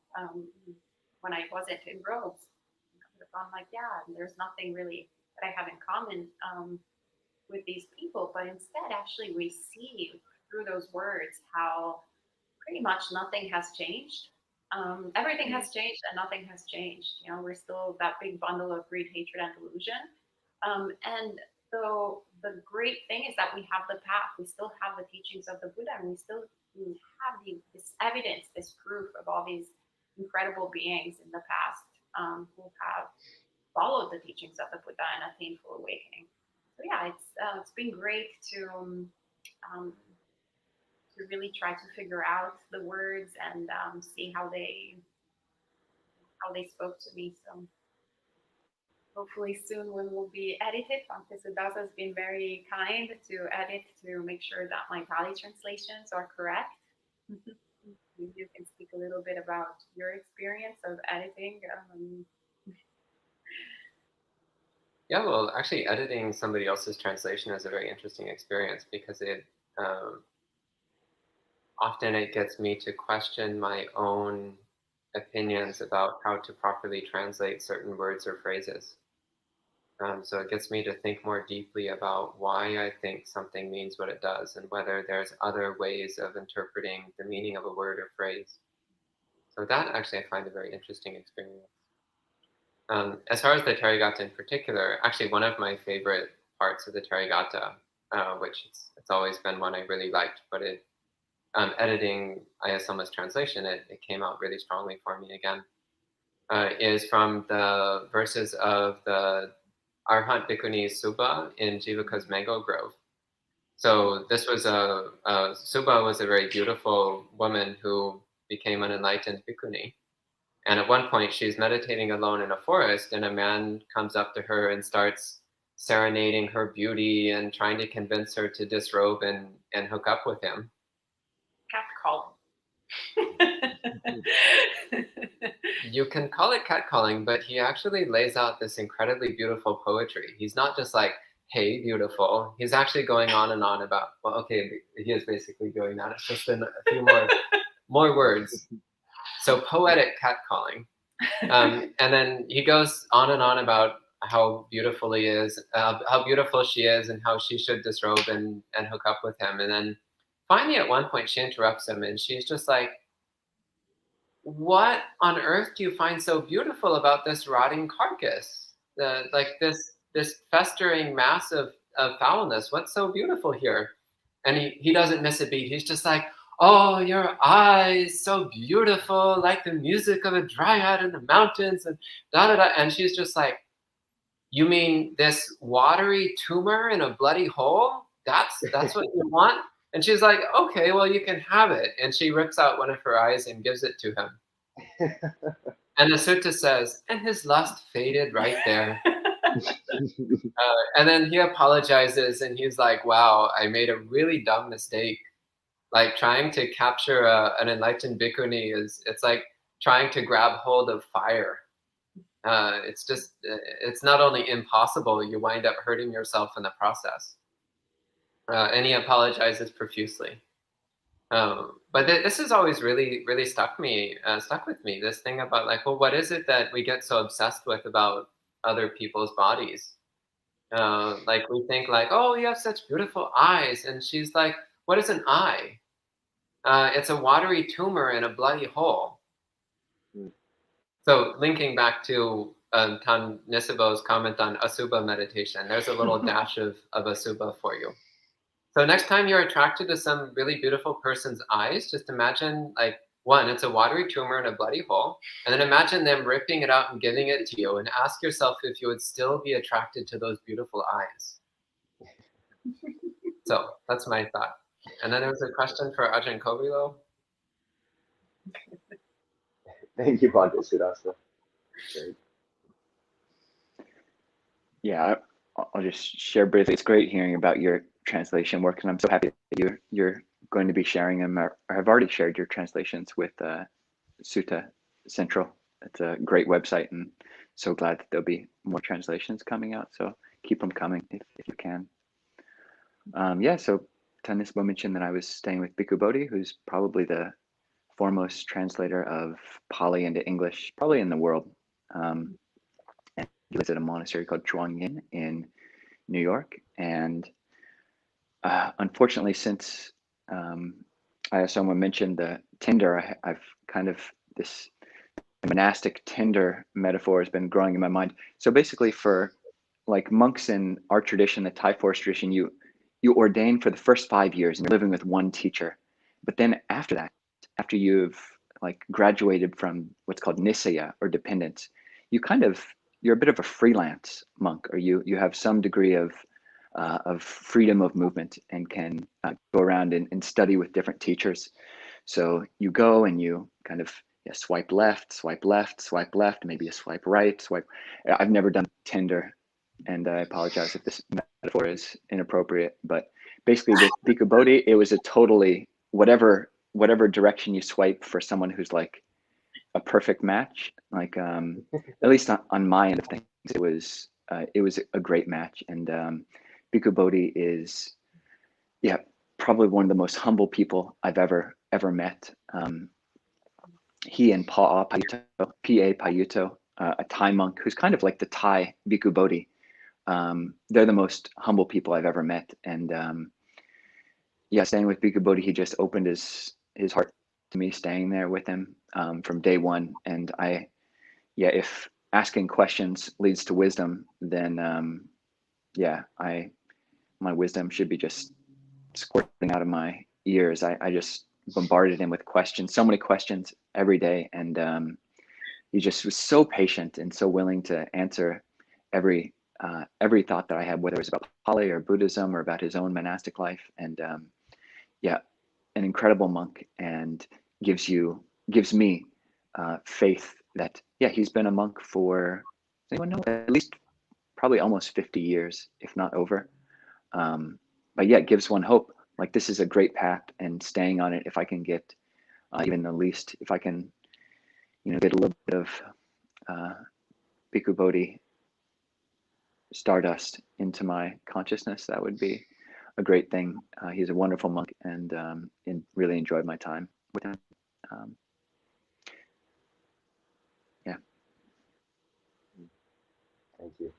when I wasn't in robes, I would have gone like, yeah, there's nothing really that I have in common with these people, but instead, actually, we see through those words how pretty much nothing has changed. Everything has changed and nothing has changed. We're still that big bundle of greed, hatred, and delusion. And so the great thing is that we have the path. We still have the teachings of the Buddha, and we still have this evidence, this proof of all these incredible beings in the past who have followed the teachings of the Buddha and attained full awakening. So yeah, it's been great to really try to figure out the words and see how they spoke to me. So hopefully soon one will be edited. Bhante Sudasa has been very kind to edit to make sure that my Pali translations are correct. Maybe you can speak a little bit about your experience of editing. Yeah, well, actually, editing somebody else's translation is a very interesting experience because often it gets me to question my own opinions about how to properly translate certain words or phrases. So it gets me to think more deeply about why I think something means what it does and whether there's other ways of interpreting the meaning of a word or phrase. So that actually I find a very interesting experience. As far as the Therigatha in particular, actually one of my favorite parts of the Therigatha, which it's always been one I really liked, but editing Ayasama's translation, it came out really strongly for me again, is from the verses of the Arhat Bhikkhuni Subha in Jivaka's Mango Grove. So this was Subha was a very beautiful woman who became an enlightened bhikkhuni. And at one point she's meditating alone in a forest and a man comes up to her and starts serenading her beauty and trying to convince her to disrobe and hook up with him. Catcall. You can call it catcalling, but he actually lays out this incredibly beautiful poetry. He's not just like, hey, beautiful. He's actually going on and on about, well, okay, he is basically doing that. It's just in a few more words. So poetic catcalling. And then he goes on and on about how beautiful he is, how beautiful she is, and how she should disrobe and hook up with him. And then finally at one point she interrupts him and she's just like, what on earth do you find so beautiful about this rotting carcass? Like this festering mass of foulness. What's so beautiful here? And he doesn't miss a beat. He's just like, oh, your eyes, so beautiful, like the music of a dryad in the mountains, and da da da. And she's just like, you mean this watery tumor in a bloody hole? That's what you want? And she's like, okay, well, you can have it. And she rips out one of her eyes and gives it to him. And the sutta says, and his lust faded right there. And then he apologizes and he's like, wow, I made a really dumb mistake. Like trying to capture an enlightened bhikkhuni it's like trying to grab hold of fire. It's not only impossible, you wind up hurting yourself in the process. And he apologizes profusely. But this has always really, really stuck with me, this thing about like, well, what is it that we get so obsessed with about other people's bodies? Like we think like, oh, you have such beautiful eyes. And she's like, what is an eye? It's a watery tumor in a bloody hole. So linking back to Tan Nisibo's comment on Asubha meditation, there's a little dash of Asubha for you. So next time you're attracted to some really beautiful person's eyes, just imagine like One, it's a watery tumor in a bloody hole. And then imagine them ripping it out and giving it to you, and ask yourself if you would still be attracted to those beautiful eyes. So that's my thought. And then there was a question for Ajahn Kobilo. Thank you, Bhante Sudasa. Great. Yeah, I'll just share briefly. It's great hearing about your translation work, and I'm so happy that you're going to be sharing them, or have already shared your translations with Sutta Central. It's a great website, and so glad that there'll be more translations coming out. So keep them coming if you can. Yeah, so Tanisbo mentioned that I was staying with Bhikkhu Bodhi, who's probably the foremost translator of Pali into English, probably in the world. And he lives at a monastery called Chuang Yin in New York. And unfortunately, since someone mentioned the Tinder, I've kind of this monastic Tinder metaphor has been growing in my mind. So basically, for like monks in our tradition, the Thai forest tradition, you ordain for the first 5 years and you're living with one teacher. But then after that, after you've like graduated from what's called nisaya or dependence, you're a bit of a freelance monk, or you have some degree of freedom of movement and can go around and study with different teachers. So you go and you kind of swipe left, swipe left, swipe left, maybe a swipe right, swipe. I've never done Tinder, and I apologize if this metaphor is inappropriate, but basically with Bhikkhu Bodhi, it was a totally whatever direction you swipe for someone who's like a perfect match. Like at least on my end of things, it was a great match. And Bhikkhu Bodhi is probably one of the most humble people I've ever met. He and Pa Payuto, a Thai monk who's kind of like the Thai Bhikkhu Bodhi. They're the most humble people I've ever met. And staying with Bhikkhu Bodhi, he just opened his heart to me, staying there with him from day one. And if asking questions leads to wisdom, then my wisdom should be just squirting out of my ears. I just bombarded him with questions, so many questions every day. And he just was so patient and so willing to answer every thought that I had, whether it was about Pali or Buddhism or about his own monastic life. And an incredible monk, and gives me faith that he's been a monk for, does anyone know, at least probably almost 50 years, if not over. But it gives one hope. Like, this is a great path, and staying on it, if I can get even the least, if I can, get a little bit of Bhikkhu Bodhi stardust into my consciousness, that would be a great thing. He's a wonderful monk, and really enjoyed my time with him. Thank you.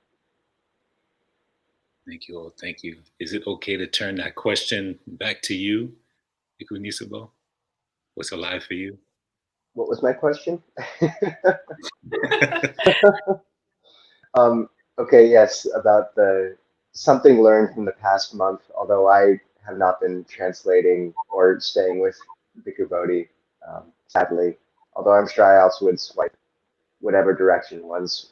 Thank you all. Thank you. Is it okay to turn that question back to you, Bhikkhu Nisabo? What's alive for you? What was my question? Okay, yes, about something learned from the past month, although I have not been translating or staying with Bhikkhu Bodhi, sadly. Although I'm sure I also would swipe whatever direction one's.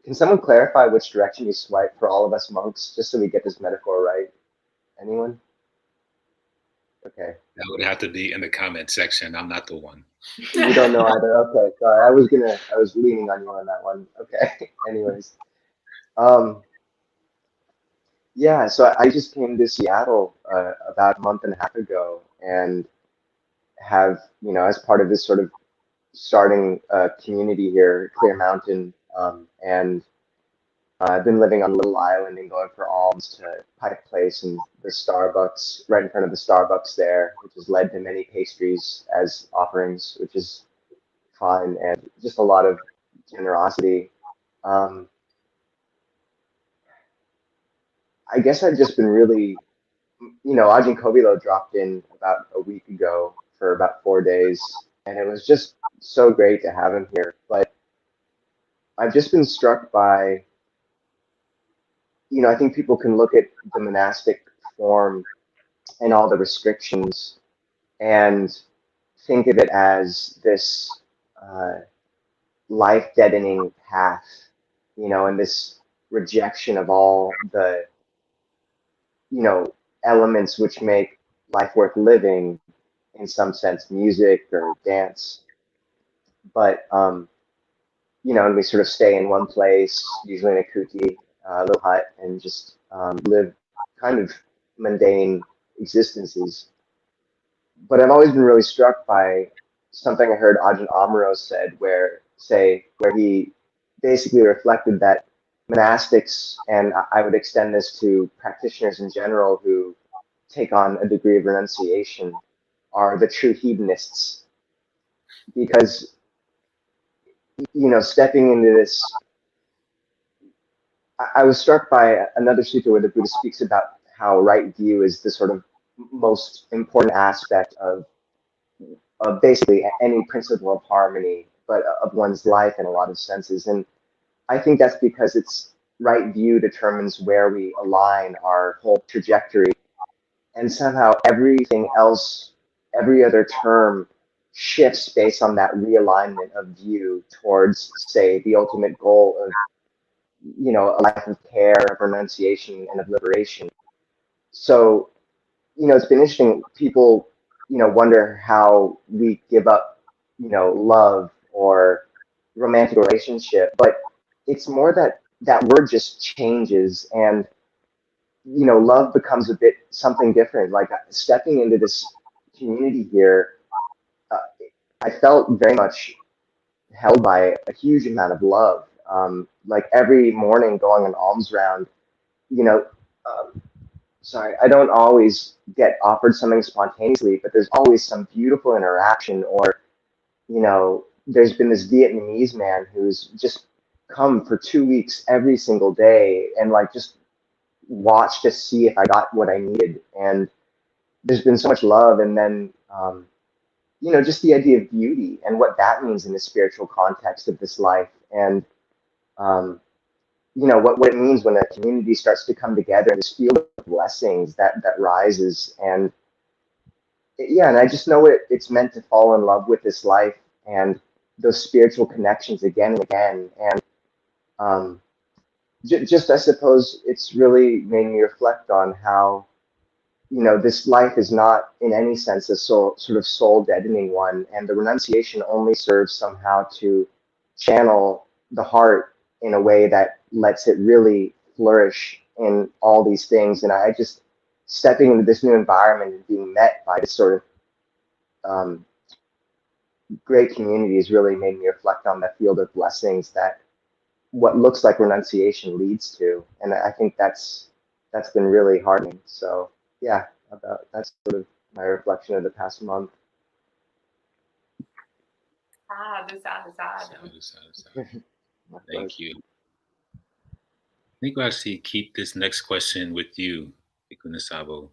Can someone clarify which direction you swipe for all of us monks, just so we get this metaphor right? Anyone? Okay. That would have to be in the comment section. I'm not the one. You don't know either. Okay, sorry. I was leaning on you on that one. Okay. Anyways. So I just came to Seattle about a month and a half ago, and have, as part of this sort of starting a community here, Clear Mountain, and I've been living on a little island and going for alms to Pike Place and the Starbucks, right in front of the Starbucks there, which has led to many pastries as offerings, which is fun, and just a lot of generosity. I guess I've just been really, Ajahn Kobilo dropped in about a week ago for about 4 days, and it was just so great to have him here. But I've just been struck by, I think people can look at the monastic form and all the restrictions and think of it as this life deadening path, and this rejection of all the, elements which make life worth living, in some sense, music or dance. But, and we sort of stay in one place, usually in a kuti, little hut, and just live kind of mundane existences. But I've always been really struck by something I heard Ajahn Amaro said, where he basically reflected that monastics, and I would extend this to practitioners in general who take on a degree of renunciation, are the true hedonists. Because, stepping into this, I was struck by another sutta where the Buddha speaks about how right view is the sort of most important aspect of basically any principle of harmony, but of one's life in a lot of senses. And I think that's because it's right view determines where we align our whole trajectory. And somehow everything else, every other term shifts based on that realignment of view towards, say, the ultimate goal of, a life of care, of renunciation, and of liberation. So, it's been interesting. People, wonder how we give up, love or romantic relationship, but it's more that that word just changes, and love becomes a bit something different. Like stepping into this community here, uh, I felt very much held by a huge amount of love. Like every morning going an alms round, you know, um, sorry, I don't always get offered something spontaneously, but there's always some beautiful interaction. Or, there's been this Vietnamese man who's just come for 2 weeks every single day and like just watch to see if I got what I needed. And there's been so much love. And then, just the idea of beauty and what that means in the spiritual context of this life. And, what it means when a community starts to come together, this field of blessings that rises. And yeah, and I just know it's meant to fall in love with this life and those spiritual connections again and again. And just I suppose it's really made me reflect on how, this life is not in any sense a sort of soul deadening one, and the renunciation only serves somehow to channel the heart in a way that lets it really flourish in all these things. And I just stepping into this new environment and being met by this sort of great community has really made me reflect on the field of blessings that what looks like renunciation leads to. And I think that's been really heartening. So yeah, that's sort of my reflection of the past month. Thank you. I think we'll actually keep this next question with you, Ikunisabo.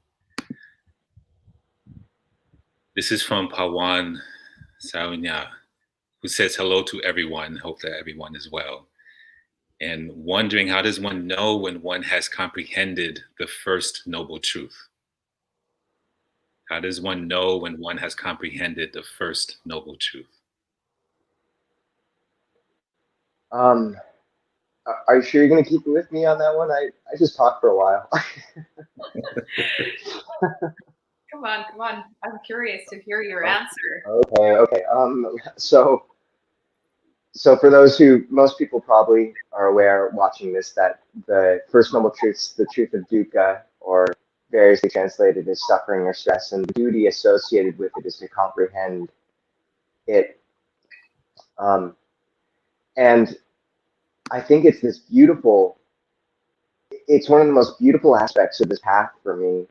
This is from Pawan Saunya, who says hello to everyone. Hope that everyone is well. And wondering, how does one know when one has comprehended the first noble truth? How does one know when one has comprehended the first noble truth? Are you sure you're going to keep it with me on that one? I just talked for a while. Come on. I'm curious to hear your answer. Okay. So for those who, most people probably are aware watching this, that the first noble truths, the truth of dukkha, or variously translated as suffering or stress, and the duty associated with it is to comprehend it. And I think it's this beautiful, it's one of the most beautiful aspects of this path for me,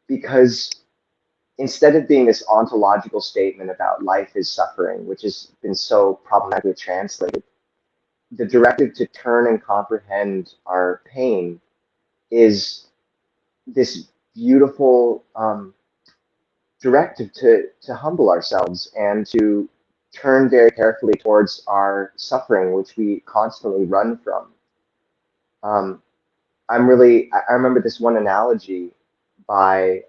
because instead of being this ontological statement about life is suffering, which has been so problematically translated, the directive to turn and comprehend our pain is this beautiful directive to humble ourselves and to turn very carefully towards our suffering, which we constantly run from. I remember this one analogy by,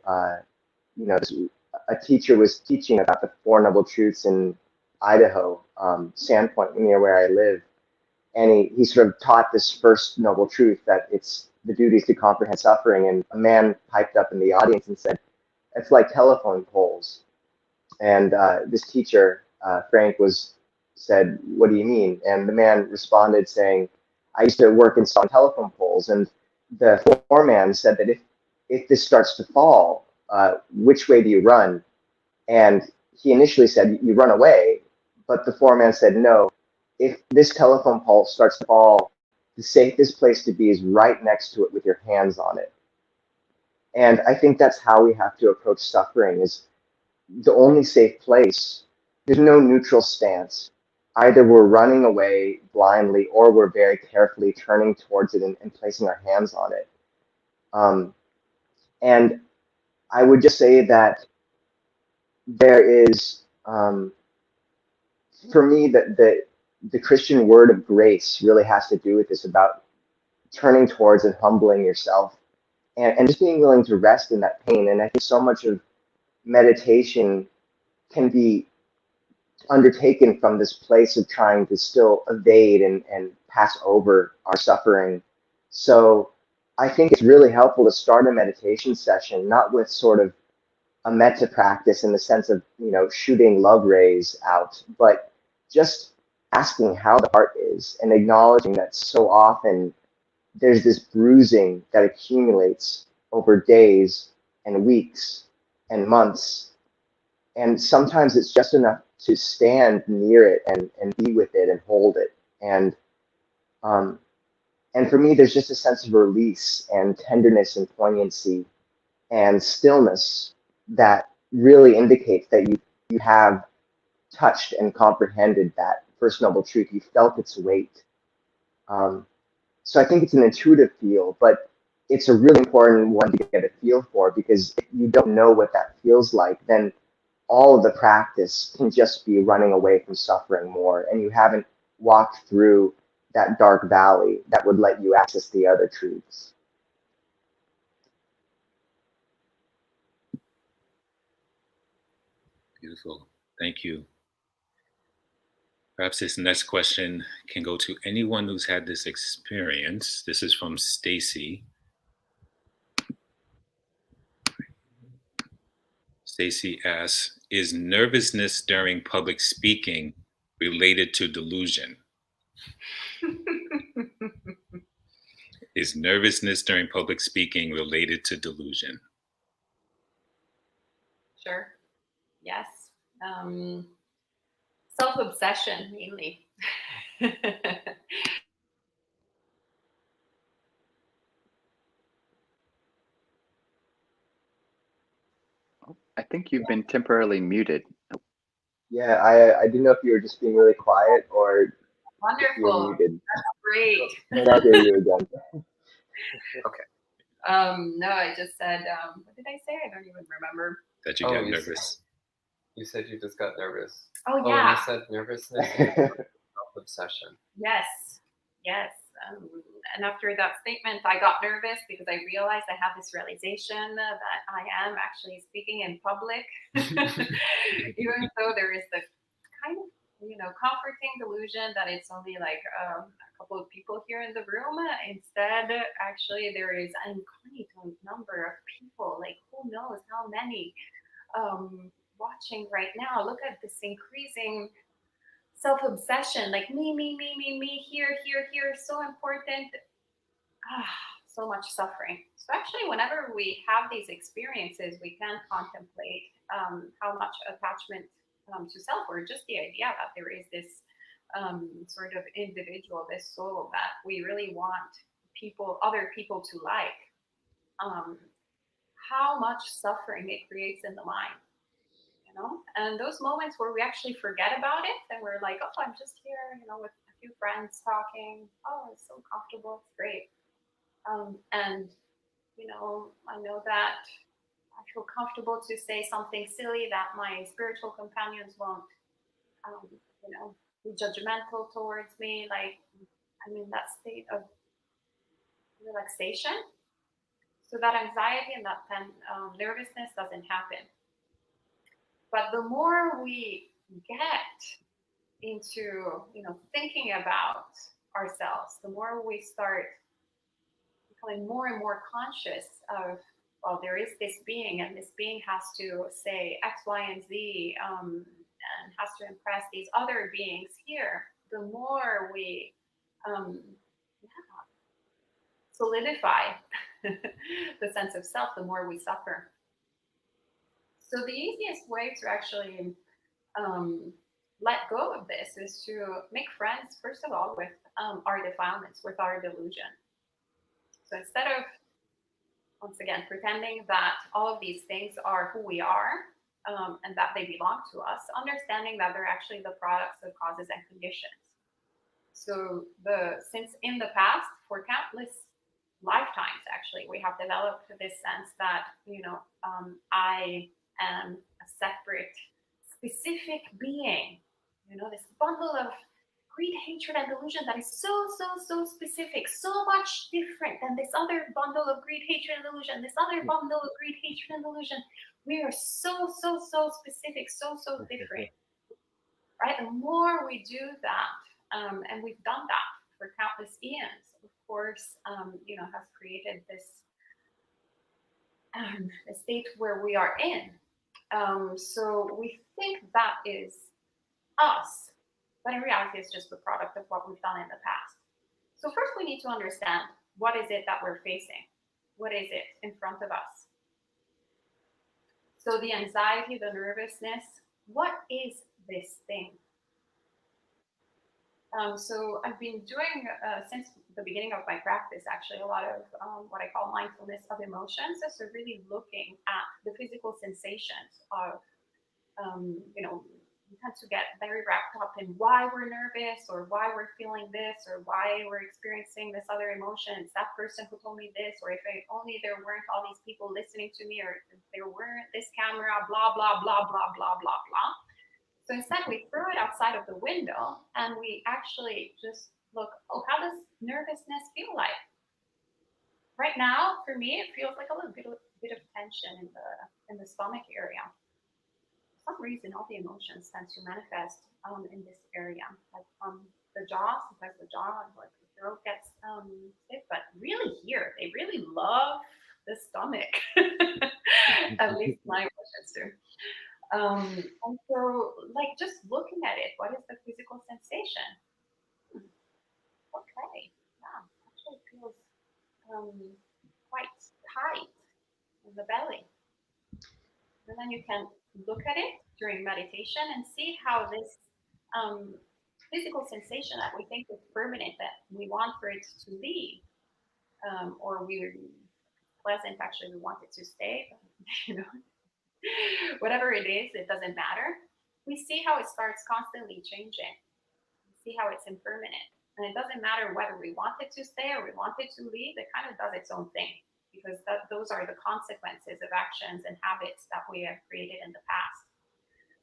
this a teacher was teaching about the Four Noble Truths in Idaho, Sandpoint, near where I live. And he sort of taught this first noble truth, that it's the duty is to comprehend suffering. And a man piped up in the audience and said, it's like telephone poles. And this teacher, Frank, said, what do you mean? And the man responded saying, I used to work installing telephone poles. And the foreman said that if this starts to fall, which way do you run? And he initially said, you run away. But the foreman said, no, if this telephone pole starts to fall, the safest place to be is right next to it with your hands on it. And I think that's how we have to approach suffering, is the only safe place. There's no neutral stance. Either we're running away blindly, or we're very carefully turning towards it and placing our hands on it. And I would just say that there is, for me, that the Christian word of grace really has to do with this, about turning towards and humbling yourself, and just being willing to rest in that pain. And I think so much of meditation can be undertaken from this place of trying to still evade and pass over our suffering. So I think it's really helpful to start a meditation session, not with sort of a metta practice in the sense of, shooting love rays out, but just asking how the heart is, and acknowledging that so often there's this bruising that accumulates over days and weeks and months. And sometimes it's just enough to stand near it and be with it and hold it. And for me, there's just a sense of release and tenderness and poignancy and stillness that really indicates that you have touched and comprehended that first noble truth. You felt its weight. So I think it's an intuitive feel, but it's a really important one to get a feel for, because if you don't know what that feels like, then all of the practice can just be running away from suffering more, and you haven't walked through that dark valley that would let you access the other truths. Beautiful. Thank you. Perhaps this next question can go to anyone who's had this experience. This is from Stacy. Stacy asks, is nervousness during public speaking related to delusion? Is nervousness during public speaking related to delusion? Sure. Yes. Self-obsession, mainly. I think you've been temporarily muted. Yeah, I didn't know if you were just being really quiet or if you were Wonderful. muted. That's great. May not hear you again. Okay. No, I just said, what did I say? I don't even remember. That you got nervous? You said you just got nervous. Oh, yeah. You said nervousness and self-obsession. Yes. Yes. And after that statement, I got nervous because I realized I have this realization that I am actually speaking in public, even though there is the kind of, comforting delusion that it's only like a couple of people here in the room. Instead, actually, there is an infinite number of people, like who knows how many, watching right now. Look at this increasing self-obsession, like me, here, so important. So much suffering. So actually, whenever we have these experiences, we can contemplate how much attachment to self, or just the idea that there is this sort of individual, this soul that we really want other people to like. How much suffering it creates in the mind. And those moments where we actually forget about it and we're like, oh, I'm just here, with a few friends talking. Oh, it's so comfortable. It's great. And, I know that I feel comfortable to say something silly that my spiritual companions won't, be judgmental towards me. Like, I'm in that state of relaxation. So that anxiety and that nervousness doesn't happen. But the more we get into, thinking about ourselves, the more we start becoming more and more conscious of, well, there is this being, and this being has to say X, Y, and Z, and has to impress these other beings here. The more we solidify the sense of self, the more we suffer. So the easiest way to actually let go of this is to make friends, first of all, with our defilements, with our delusion. So instead of, once again, pretending that all of these things are who we are, and that they belong to us, understanding that they're actually the products of causes and conditions. So since in the past, for countless lifetimes, actually, we have developed this sense that, I am a separate, specific being, this bundle of greed, hatred, and delusion that is so specific, so much different than this other bundle of greed, hatred, and delusion, this other bundle of greed, hatred, and delusion. We are so specific, so different, right? The more we do that, and we've done that for countless eons, of course, has created this a state where we are in. So we think that is us, but in reality, it's just the product of what we've done in the past. So first, we need to understand, what is it that we're facing? What is it in front of us? So the anxiety, the nervousness, what is this thing? So I've been doing, since the beginning of my practice, actually, a lot of what I call mindfulness of emotions. So really looking at the physical sensations of, we tend to get very wrapped up in why we're nervous, or why we're feeling this, or why we're experiencing this other emotion. It's that person who told me this, or if only there weren't all these people listening to me, or if there weren't this camera, blah, blah, blah, blah, blah, blah, blah. So instead, we throw it outside of the window, and we actually just look, oh, how does nervousness feel like? Right now, for me, it feels like a little bit of tension in the stomach area. For some reason, all the emotions tend to manifest in this area, like the jaw. Sometimes the jaw, like the throat gets stiff, but really here, they really love the stomach. At least my emotions do. And so, like, just looking at it, what is the physical sensation? Okay, yeah, actually feels quite tight in the belly. And then you can look at it during meditation and see how this physical sensation that we think is permanent, that we want for it to leave, or we're pleasant, actually we want it to stay, whatever it is, it doesn't matter. We see how it starts constantly changing. We see how it's impermanent. And it doesn't matter whether we want it to stay or we want it to leave, it kind of does its own thing, because those are the consequences of actions and habits that we have created in the past.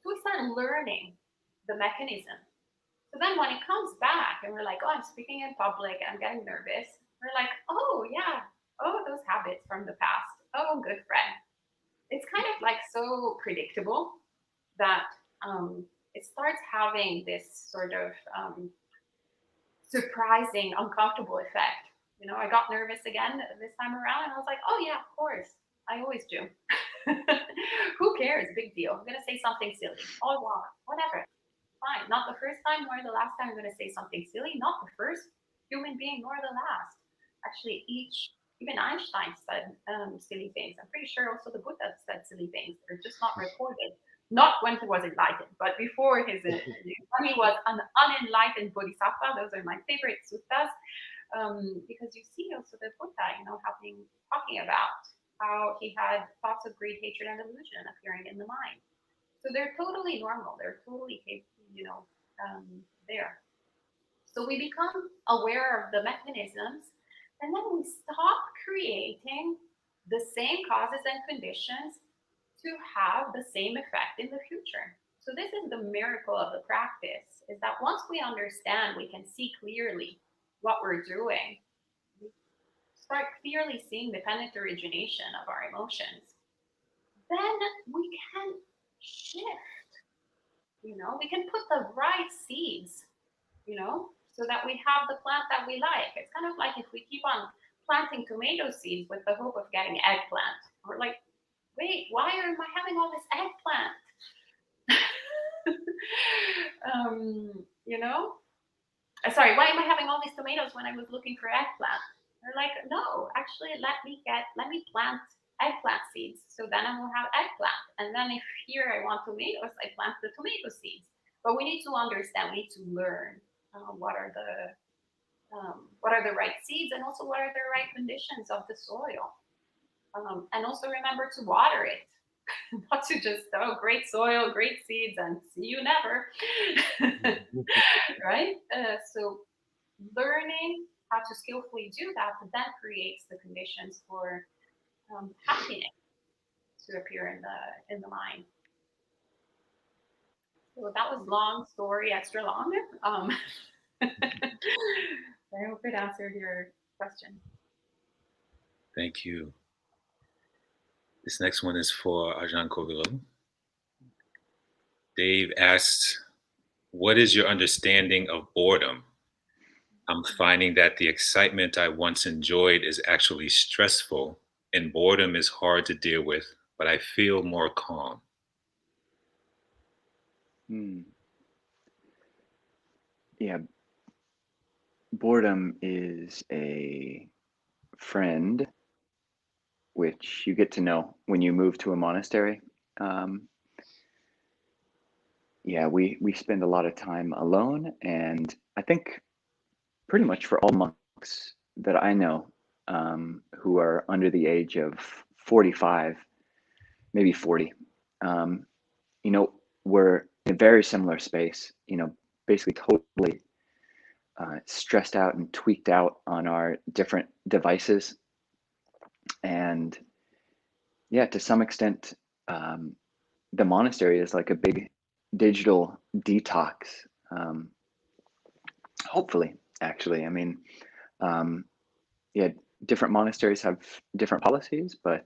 So we start learning the mechanism. So then when it comes back and we're like, oh, I'm speaking in public, I'm getting nervous, we're like, oh, yeah, oh, those habits from the past. Oh, good friend. It's kind of like so predictable that it starts having this sort of surprising, uncomfortable effect. I got nervous again this time around, and I was like, oh yeah, of course, I always do. Who cares? Big deal. I'm gonna say something silly. Oh wow, whatever. Fine. Not the first time nor the last time I'm gonna say something silly. Not the first human being nor the last. Actually, even Einstein said silly things. I'm pretty sure also the Buddha said silly things. They're just not recorded. Not when he was enlightened, but before when he was an unenlightened bodhisattva. Those are my favorite suttas, because you see also the Buddha, talking about how he had thoughts of greed, hatred, and delusion appearing in the mind. So they're totally normal. They're totally, there. So we become aware of the mechanisms, and then we stop creating the same causes and conditions to have the same effect in the future. So this is the miracle of the practice, is that once we understand, we can see clearly what we're doing. We start clearly seeing dependent origination of our emotions. Then we can shift We can put the right seeds, so that we have the plant that we like. It's kind of like if we keep on planting tomato seeds with the hope of getting eggplant. We're like, wait, why am I having all this eggplant? Sorry, why am I having all these tomatoes when I was looking for eggplant? They're like, no, actually, let me plant eggplant seeds, so then I will have eggplant. And then if here I want tomatoes, I plant the tomato seeds. But we need to understand, we need to learn what are the right seeds, and also what are the right conditions of the soil. And also remember to water it, not to just, oh, great soil, great seeds, and see you never. Right? So learning how to skillfully do that then creates the conditions for happiness to appear in the mind. So that was long story, extra long. I hope it answered your question. Thank you. This next one is for Ajahn Kovilo. Dave asks, what is your understanding of boredom? I'm finding that the excitement I once enjoyed is actually stressful, and boredom is hard to deal with, but I feel more calm. Yeah, boredom is a friend which you get to know when you move to a monastery. Yeah, we spend a lot of time alone, and I think pretty much for all monks that I know who are under the age of 45, maybe 40, we're in a very similar space, basically totally stressed out and tweaked out on our different devices. And yeah, to some extent, the monastery is like a big digital detox. Hopefully, actually. I mean, yeah, different monasteries have different policies, but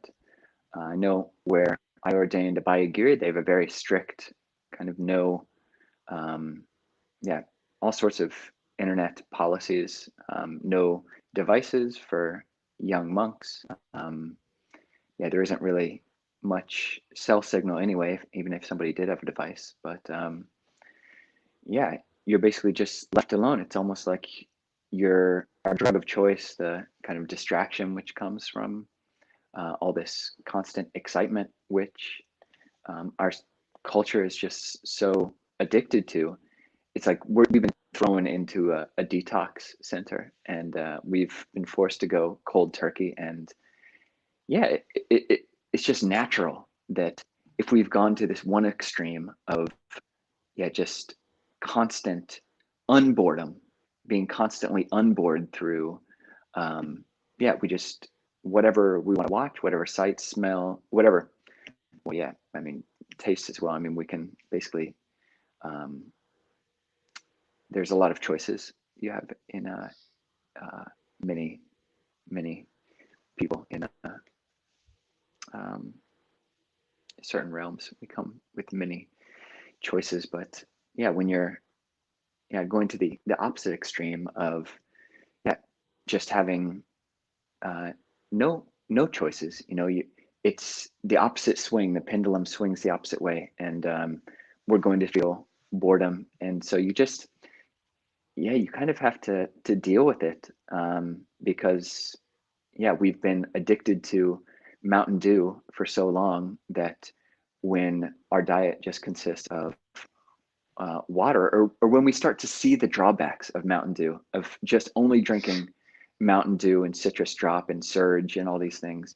I know where I ordained a Bayagiri, they have a very strict kind of no, all sorts of internet policies, no devices for young monks. There isn't really much cell signal anyway, even if somebody did have a device. But you're basically just left alone. It's almost like our drug of choice, the kind of distraction which comes from all this constant excitement, which our culture is just so addicted to. It's like we've been thrown into a detox center, and we've been forced to go cold turkey. And it's just natural that if we've gone to this one extreme of just constant unboredom, being constantly unbored through we just, whatever we want to watch, whatever sight, smell, whatever. Well, I mean, taste as well. I mean, we can basically there's a lot of choices you have in many people in certain realms. We come with many choices, but when you're going to the opposite extreme of just having no choices, it's the opposite swing. The pendulum swings the opposite way, and we're going to feel boredom. And so you just you kind of have to deal with it, because we've been addicted to Mountain Dew for so long that when our diet just consists of water, or when we start to see the drawbacks of Mountain Dew, of just only drinking Mountain Dew and citrus drop and surge and all these things,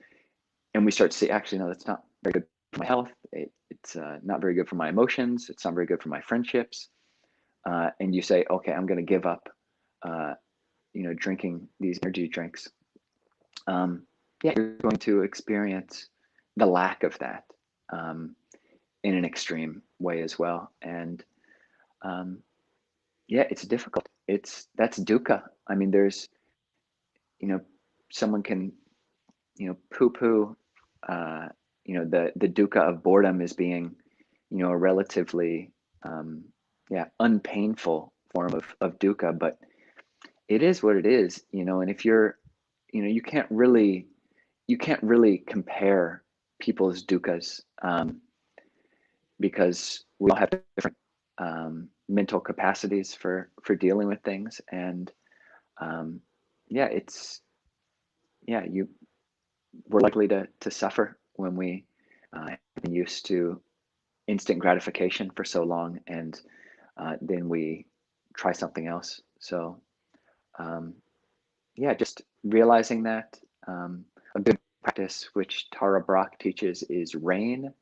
and we start to see, actually, no, that's not very good for my health. It's not very good for my emotions. It's not very good for my friendships. And you say, okay, I'm going to give up, drinking these energy drinks. You're going to experience the lack of that in an extreme way as well. And it's difficult. That's dukkha. I mean, there's, someone can, poo-poo, the dukkha of boredom as being, a relatively unpainful form of dukkha, but it is what it is, and if you're, you can't really compare people's dukkhas, because we all have different mental capacities for dealing with things, and we're likely to suffer when we have been used to instant gratification for so long, and then we try something else. So just realizing that. A good practice which Tara Brach teaches is RAIN,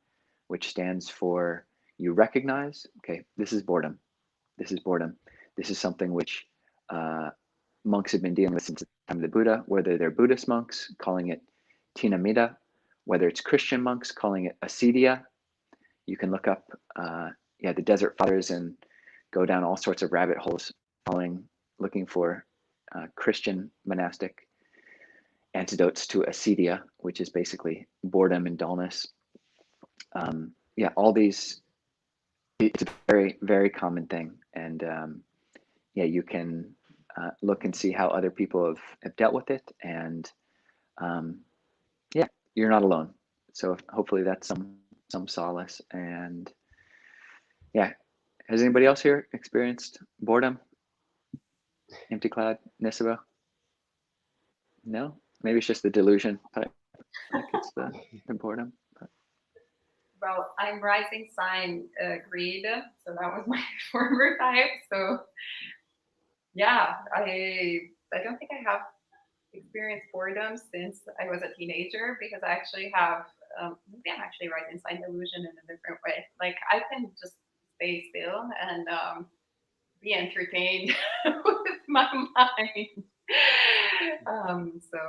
which stands for you recognize, okay, this is boredom. This is boredom. This is something which monks have been dealing with since the time of the Buddha, whether they're Buddhist monks calling it tinamida, whether it's Christian monks calling it acedia. You can look up the Desert Fathers and go down all sorts of rabbit holes looking for Christian monastic antidotes to acedia, which is basically boredom and dullness. All these, it's a very, very common thing. And you can look and see how other people have dealt with it. And you're not alone. So hopefully that's some solace. And has anybody else here experienced boredom? Empty cloud, Nisaba? No? Maybe it's just the delusion, but I think it's the boredom. But. Well, I'm rising sign greed, so that was my former type. So I don't think I have experienced boredom since I was a teenager, because I actually have maybe I'm actually rising sign delusion in a different way. Like I can just stay still and be entertained with my mind. So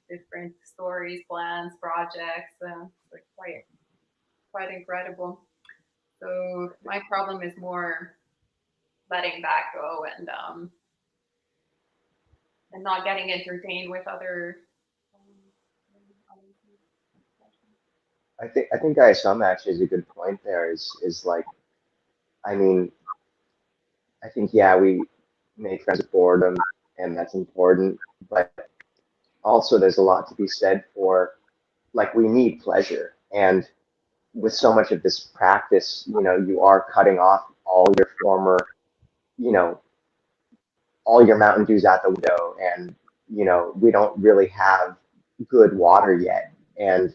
different stories, plans, projects, like quite incredible. So my problem is more letting that go and not getting entertained with other. I think Ayasama actually is a good point there. Is like, I mean, I think we make friends with boredom, and that's important, but also there's a lot to be said for, like, we need pleasure, and with so much of this practice, you are cutting off all your former, you know, all your Mountain Dews out the window, and we don't really have good water yet, and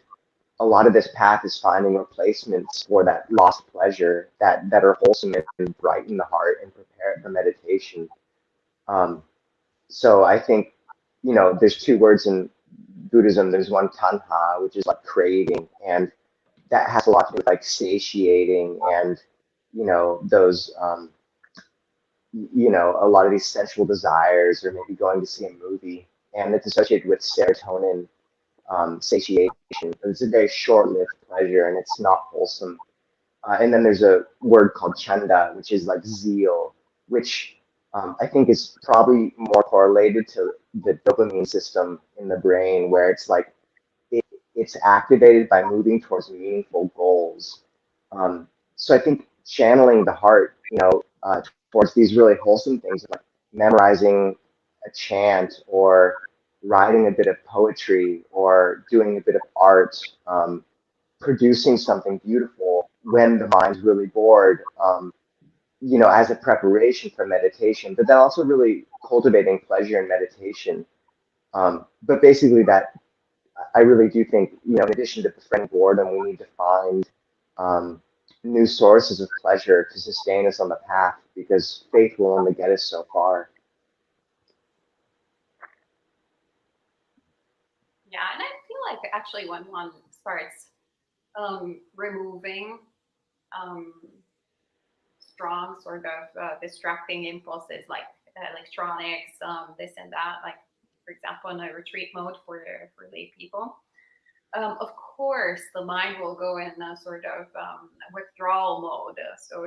a lot of this path is finding replacements for that lost pleasure that are wholesome and brighten the heart and prepare it for meditation. Um, so I think, there's two words in Buddhism. There's one, tanha, which is like craving, and that has a lot to do with like satiating and, those, a lot of these sensual desires, or maybe going to see a movie, and it's associated with serotonin satiation. It's a very short-lived pleasure, and it's not wholesome. And then there's a word called chanda, which is like zeal, which I think is probably more correlated to the dopamine system in the brain, where it's like it's activated by moving towards meaningful goals. So I think channeling the heart, towards these really wholesome things, like memorizing a chant, or writing a bit of poetry, or doing a bit of art, producing something beautiful when the mind's really bored, as a preparation for meditation, but then also really cultivating pleasure in meditation. But basically I really do think, in addition to befriending boredom, we need to find new sources of pleasure to sustain us on the path, because faith will only get us so far. Yeah, and I feel like actually when one starts removing strong sort of distracting impulses like electronics, this and that, like for example in a retreat mode for lay people, of course the mind will go in a sort of withdrawal mode. So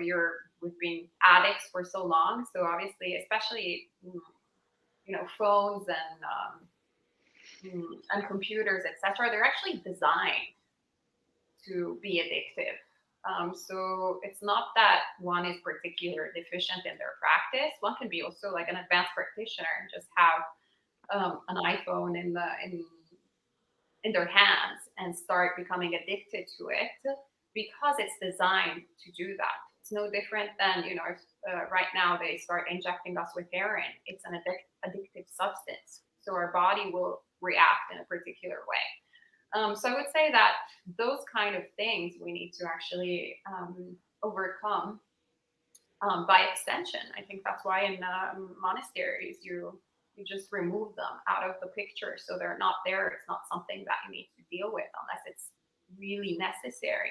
we've been addicts for so long, so obviously, especially phones and computers, etc., they're actually designed to be addictive. So it's not that one is particularly deficient in their practice. One can be also like an advanced practitioner and just have an iPhone in their hands and start becoming addicted to it because it's designed to do that. It's no different than, if right now they start injecting us with heroin. It's an addictive substance. So our body will react in a particular way. So I would say that those kind of things we need to actually overcome by extension. I think that's why in monasteries you just remove them out of the picture, so they're not there. It's not something that you need to deal with unless it's really necessary.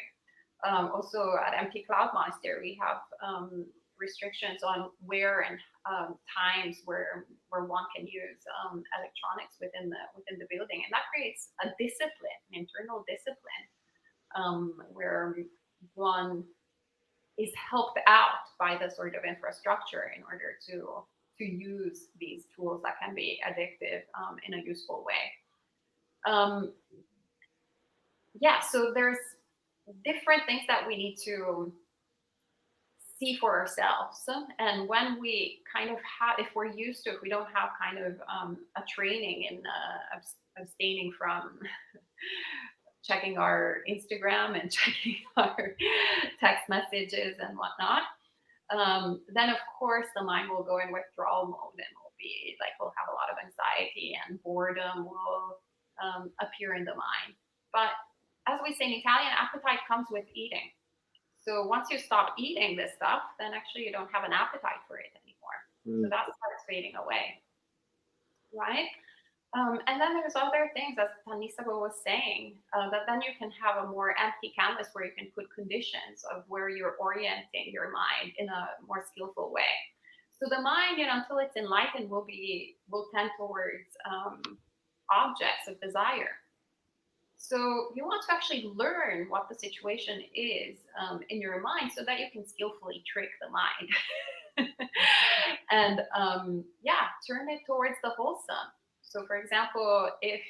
Also at Empty Cloud Monastery, we have restrictions on where and times where one can use electronics within the building, and that creates a discipline, an internal discipline, where one is helped out by the sort of infrastructure in order to use these tools that can be addictive in a useful way. So there's different things that we need to see for ourselves. And when we kind of have, if we don't have kind of a training in abstaining from checking our Instagram and checking our text messages and whatnot, then of course the mind will go in withdrawal mode and we'll have a lot of anxiety and boredom will appear in the mind. But as we say in Italian, appetite comes with eating. So once you stop eating this stuff, then actually you don't have an appetite for it anymore. So that starts fading away, right? And then there's other things, as Tanisaba was saying, that then you can have a more empty canvas where you can put conditions of where you're orienting your mind in a more skillful way. So the mind, until it's enlightened, will tend towards objects of desire. So you want to actually learn what the situation is in your mind so that you can skillfully trick the mind and turn it towards the wholesome. So for example, if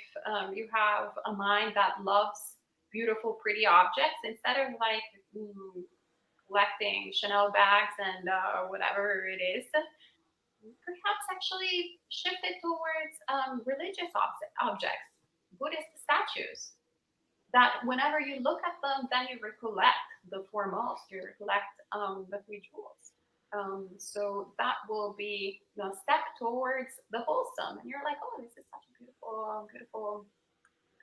you have a mind that loves beautiful, pretty objects, instead of collecting Chanel bags and whatever it is, perhaps actually shift it towards religious objects, Buddhist statues, that whenever you look at them, then you recollect the foremost, you recollect the three jewels. So that will be a step towards the wholesome. And you're like, oh, this is such a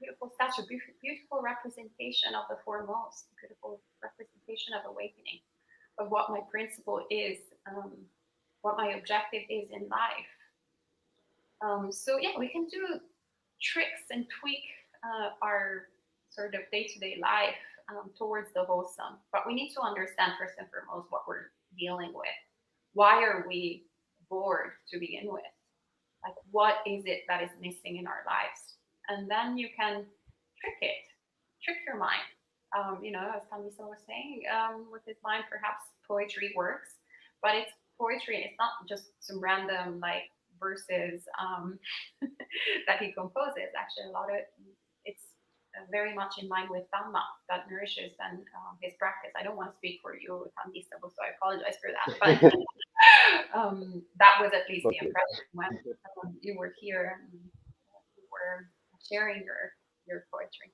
beautiful statue, beautiful representation of the foremost, beautiful representation of awakening, of what my principle is, what my objective is in life. We can do tricks and tweak our sort of day-to-day life towards the wholesome. But we need to understand first and foremost what we're dealing with. Why are we bored to begin with? Like, what is it that is missing in our lives? And then you can trick your mind. As Tamisa was saying, with his mind, perhaps poetry works, but it's poetry and it's not just some random verses that he composes. Actually, a lot of it's very much in line with Dhamma that nourishes then his practice. I don't want to speak for you, Tamisa, so I apologize for that. But that was at least the impression when you were here and you were sharing your poetry.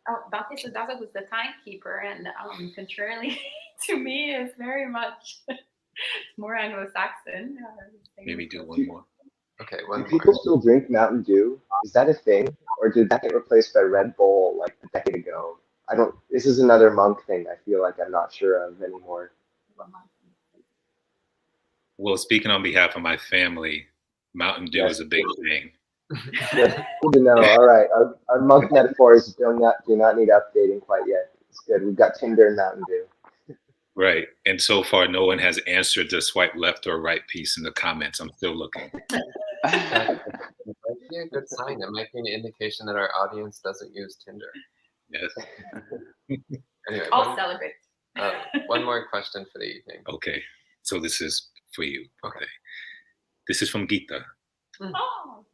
Oh, Bhakti Siddhasa was the timekeeper, and contrarily to me, is very much more Anglo-Saxon. Maybe do one more. Okay, Do people still drink Mountain Dew? Is that a thing? Or did that get replaced by Red Bull a decade ago? This is another monk thing I feel like I'm not sure of anymore. Well, speaking on behalf of my family, Mountain Dew is a big thing. Good to know. All right. Our monk metaphors do not need updating quite yet. It's good. We've got Tinder and Mountain Dew. Right. And so far, no one has answered the swipe left or right piece in the comments. I'm still looking. It might be a good sign. It might be an indication that our audience doesn't use Tinder. Yes. Anyway, I'll celebrate. One more question for the evening. Okay. So this is for you. Okay. This is from Gita. Oh,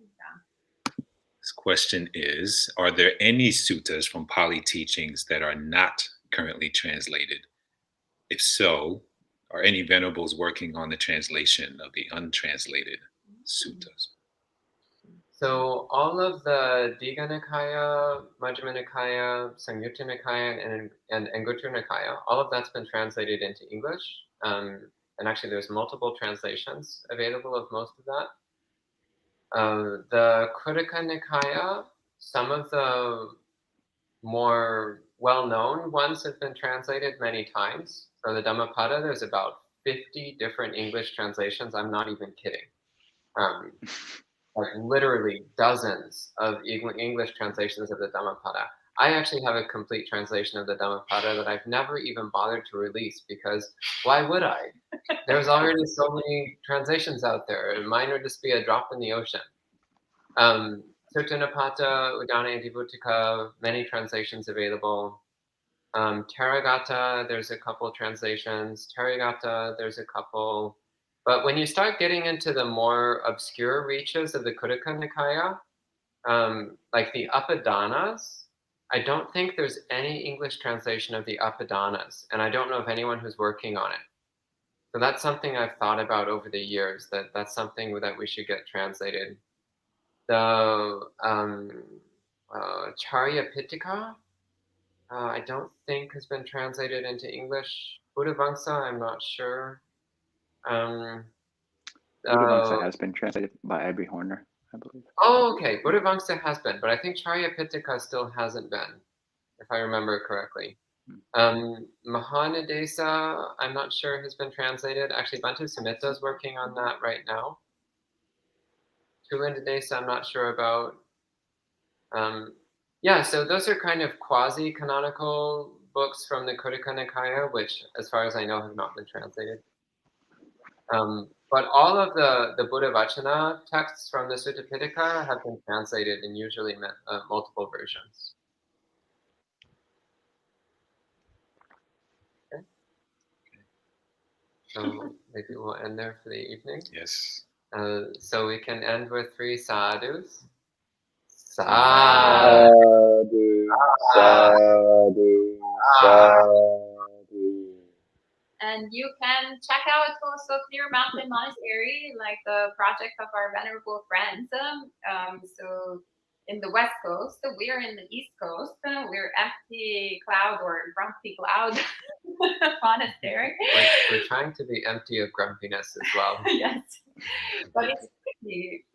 This question is, are there any suttas from Pali teachings that are not currently translated? If so, are any venerables working on the translation of the untranslated suttas? So all of the Digha Nikaya, Majjhima Nikaya, Samyutta Nikaya, and Anguttara Nikaya, all of that's been translated into English. And actually there's multiple translations available of most of that. The Khuddaka Nikaya, some of the more well-known ones have been translated many times. So the Dhammapada, there's about 50 different English translations. I'm not even kidding. Like literally dozens of English translations of the Dhammapada. I actually have a complete translation of the Dhammapada that I've never even bothered to release because why would I? There's already so many translations out there, and mine would just be a drop in the ocean. Sutta Nipata, Udana Adivuttika, many translations available. Therigatta, there's a couple translations. Therigatta, there's a couple. But when you start getting into the more obscure reaches of the Khuddaka Nikaya, like the Upaddanas, I don't think there's any English translation of the Upaddanas, and I don't know of anyone who's working on it. So that's something I've thought about over the years, that's something that we should get translated. The Charya Pitaka, I don't think has been translated into English. Buddhavamsa, I'm not sure. Buddhavamsa has been translated by Abby Horner, I believe. Oh, okay. Buddhavamsa has been, but I think Charya Pitaka still hasn't been, if I remember correctly. Mahanadesa, I'm not sure has been translated. Actually, Bhante Sumita is working on that right now. Tulindadesa, I'm not sure about. Yeah, so those are kind of quasi-canonical books from the Khuddaka Nikaya, which, as far as I know, have not been translated. But all of the Buddha Vachana texts from the Sutta Pitaka have been translated in usually multiple versions. Okay. So maybe we'll end there for the evening. Yes. So we can end with 3 sadhus. Sadhu, sadhu, sadhu. And you can check out also Clear Mountain Monastery, like the project of our venerable friends. So in the West Coast, we're in the East Coast. We're Empty Cloud or Grumpy Cloud Monastery. We're trying to be empty of grumpiness as well. Yes, but it's pretty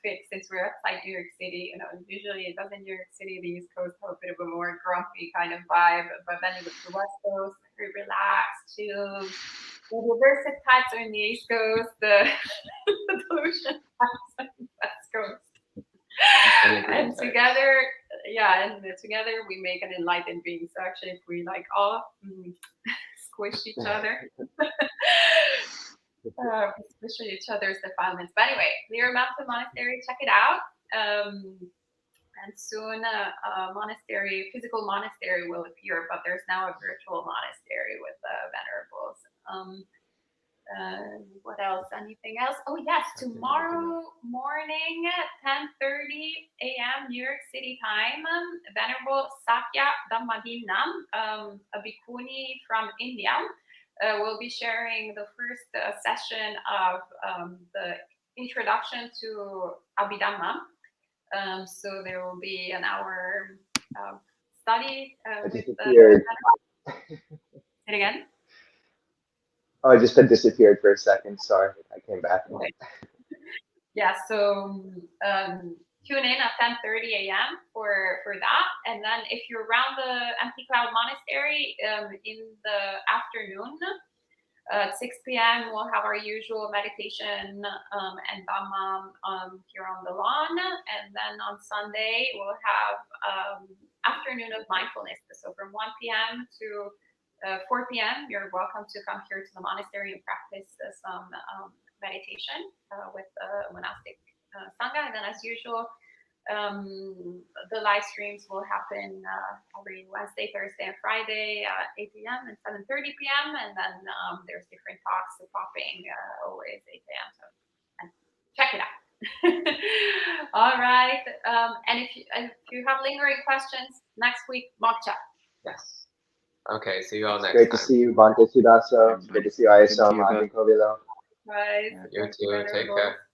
fit since we're outside New York City. Usually it doesn't New York City, the East Coast have a bit of a more grumpy kind of vibe, but then it was the West Coast, very relaxed, chill. The reversive types are in the East Coast, the delusion types are in the West Coast. And together, together we make an enlightened being. So actually, if we like all squish each other, squish each other's defilements. But anyway, Clear Mountain Monastery, check it out. And soon a monastery, physical monastery will appear, but there's now a virtual monastery with venerables. What else? Anything else? Oh yes, tomorrow morning at 10:30 a.m. New York City time, Venerable Sakya Dhammadinam, a bhikkhuni from India, will be sharing the first session of the introduction to Abhidhamma. So there will be an hour study with disappeared. Say it again. Oh, I just had disappeared for a second. Sorry, I came back. Okay. Yeah, so tune in at 10:30 a.m. for that. And then if you're around the Empty Cloud Monastery in the afternoon, at 6 p.m. we'll have our usual meditation and Dhamma here on the lawn. And then on Sunday, we'll have afternoon of mindfulness. So from 1 p.m. to 4 p.m., you're welcome to come here to the monastery and practice some meditation with the monastic Sangha. And then as usual, the live streams will happen every Wednesday, Thursday, and Friday at 8 p.m. and 7:30 p.m. And then there's different talks popping always 8 a.m. So check it out. All right. And if you have lingering questions, next week, mock chat. Yes. Okay, see you all next Great time. to see you, Bante Sudaso. Great to see you, ISO Good to see you both. Madin Kovilo. Right. You too, take care.